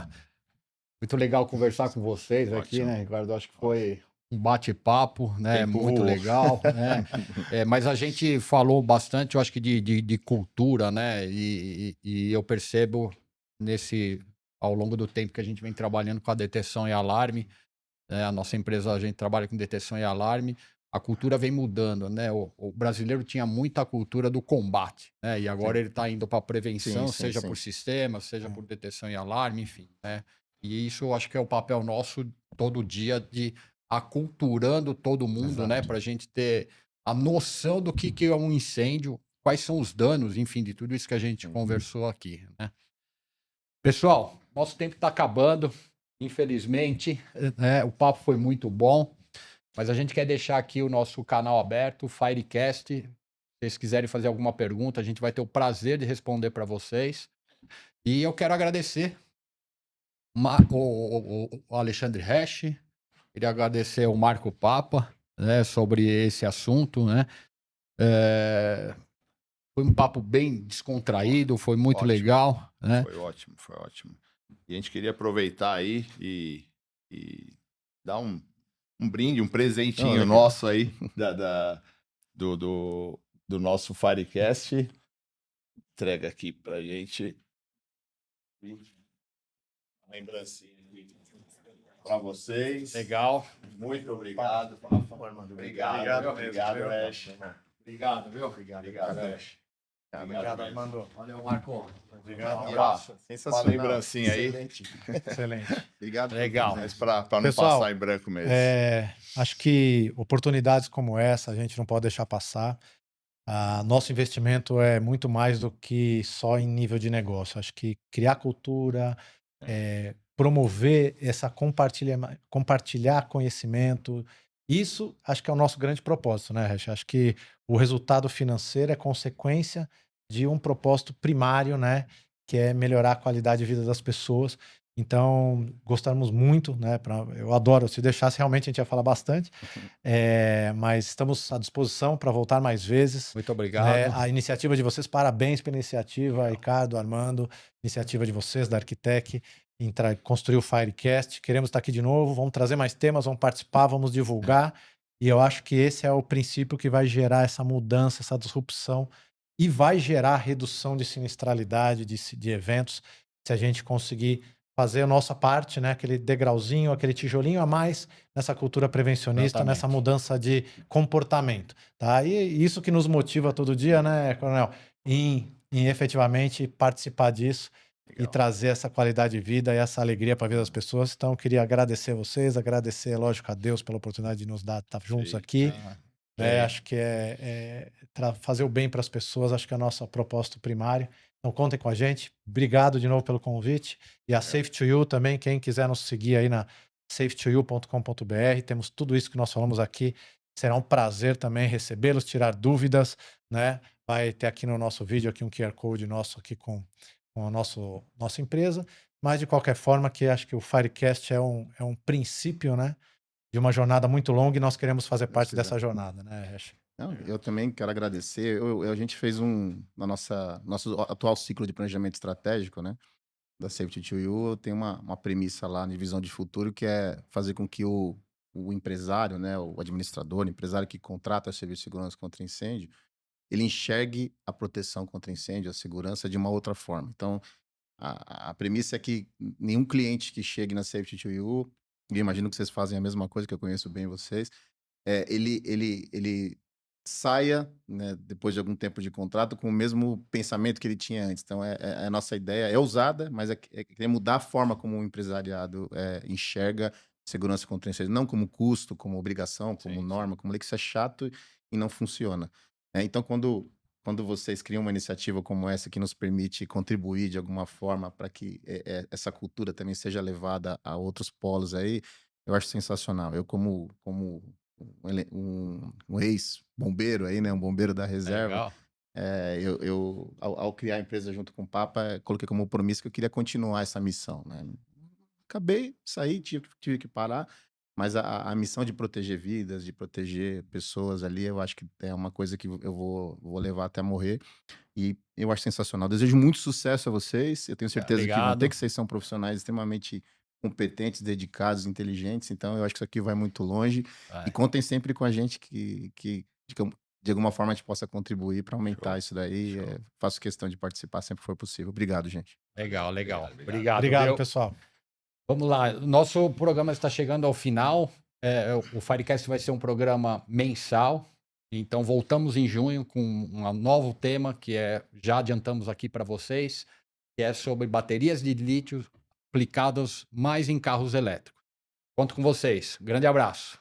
muito legal conversar com vocês aqui, Ótimo. né, Ricardo? Acho que foi um bate-papo, né? Tempo Muito voou. legal, né? Mas a gente falou bastante, eu acho que de cultura, né? E eu percebo ao longo do tempo que a gente vem trabalhando com a detecção e alarme, né? A nossa empresa, a gente trabalha com detecção e alarme, a cultura vem mudando, né? O brasileiro tinha muita cultura do combate, né? E agora ele está indo para a prevenção, seja por sistema, seja por detecção e alarme, enfim, né? E isso eu acho que é o papel nosso todo dia de aculturando todo mundo, né? Para a gente ter a noção do que é um incêndio, quais são os danos, enfim, de tudo isso que a gente conversou aqui, né? Pessoal, nosso tempo está acabando, infelizmente, né? O papo foi muito bom, mas a gente quer deixar aqui o nosso canal aberto, o Firecast. Se vocês quiserem fazer alguma pergunta, a gente vai ter o prazer de responder para vocês. E eu quero agradecer o Alexandre Resch, queria agradecer o Marco Papa, né, sobre esse assunto, né? Foi um papo bem descontraído, foi muito Ótimo. legal, né? Foi ótimo, foi ótimo. E a gente queria aproveitar aí e dar um brinde, um presentinho nosso aí do nosso Firecast. Entrega aqui pra gente. Lembrancinha para vocês. Legal. Muito obrigado. Obrigado, Ash. Obrigado, viu? Obrigado, Ash. Obrigado, Armando. Valeu, Marco. Obrigado. Um abraço. Sensacional. Uma lembrancinha aí. Excelente. Obrigado. Legal. Mas para não Pessoal, passar em branco mesmo. Acho que oportunidades como essa a gente não pode deixar passar. Nosso investimento é muito mais do que só em nível de negócio. Acho que criar cultura, promover essa compartilhar conhecimento, isso acho que é o nosso grande propósito, né, Resch? Acho que o resultado financeiro é consequência de um propósito primário, né, que é melhorar a qualidade de vida das pessoas. Então, gostamos muito, né? Eu adoro, se deixasse, realmente a gente ia falar bastante, mas estamos à disposição para voltar mais vezes. Muito obrigado. Né? A iniciativa de vocês, parabéns pela iniciativa, Ricardo, Armando, iniciativa de vocês, da Arquitec, em construir o Firecast. Queremos estar aqui de novo, vamos trazer mais temas, vamos participar, vamos divulgar. E eu acho que esse é o princípio que vai gerar essa mudança, essa disrupção, e vai gerar redução de sinistralidade de eventos, se a gente conseguir fazer a nossa parte, né? Aquele degrauzinho, aquele tijolinho a mais nessa cultura prevencionista, Exatamente. nessa mudança de comportamento, tá? E isso que nos motiva todo dia, né, Coronel, em efetivamente participar disso. Legal. E trazer essa qualidade de vida e essa alegria para a vida das pessoas. Então, eu queria agradecer vocês, agradecer, lógico, a Deus pela oportunidade de nos dar estar juntos aqui. Acho que fazer o bem para as pessoas, acho que é o nosso propósito primário. Então, contem com a gente. Obrigado de novo pelo convite. E a Safe2U também, quem quiser nos seguir aí na safe2u.com.br, temos tudo isso que nós falamos aqui. Será um prazer também recebê-los, tirar dúvidas, né? Vai ter aqui no nosso vídeo aqui um QR Code nosso aqui com a nossa empresa. Mas, de qualquer forma, que acho que o Firecast é um princípio, né? De uma jornada muito longa e nós queremos fazer parte dessa jornada, né, Resch? Não, eu também quero agradecer. A gente fez na nosso atual ciclo de planejamento estratégico, né, da Safety2U, tem uma premissa lá de visão de futuro que é fazer com que o empresário, né, o administrador, o empresário que contrata serviço de segurança contra incêndio, ele enxergue a proteção contra incêndio, a segurança de uma outra forma. Então, a premissa é que nenhum cliente que chegue na Safety2U, e eu imagino que vocês fazem a mesma coisa, que eu conheço bem vocês, ele saia, né, depois de algum tempo de contrato, com o mesmo pensamento que ele tinha antes. Então, a nossa ideia é ousada, mas é mudar a forma como o empresariado enxerga segurança contra incêndio, não como custo, como obrigação, como norma, como lei, que isso é chato e não funciona. Então, quando vocês criam uma iniciativa como essa que nos permite contribuir de alguma forma para que essa cultura também seja levada a outros polos aí, eu acho sensacional. Eu, como um ex-bombeiro aí, né, um bombeiro da reserva, ao criar a empresa junto com o Papa, coloquei como compromisso que eu queria continuar essa missão, né? Acabei, saí, tive que parar, mas a missão de proteger vidas, de proteger pessoas ali, eu acho que é uma coisa que eu vou levar até morrer. E eu acho sensacional. Desejo muito sucesso a vocês. Eu tenho certeza que vão ter, que vocês são profissionais extremamente competentes, dedicados, inteligentes. Então, eu acho que isso aqui vai muito longe. E contem sempre com a gente que de alguma forma a gente possa contribuir para aumentar isso daí. Faço questão de participar sempre que for possível. Obrigado, gente. Legal. Obrigado, pessoal. Vamos lá. Nosso programa está chegando ao final. O Firecast vai ser um programa mensal. Então, voltamos em junho com um novo tema que já adiantamos aqui para vocês, que é sobre baterias de lítio aplicadas mais em carros elétricos. Conto com vocês. Grande abraço.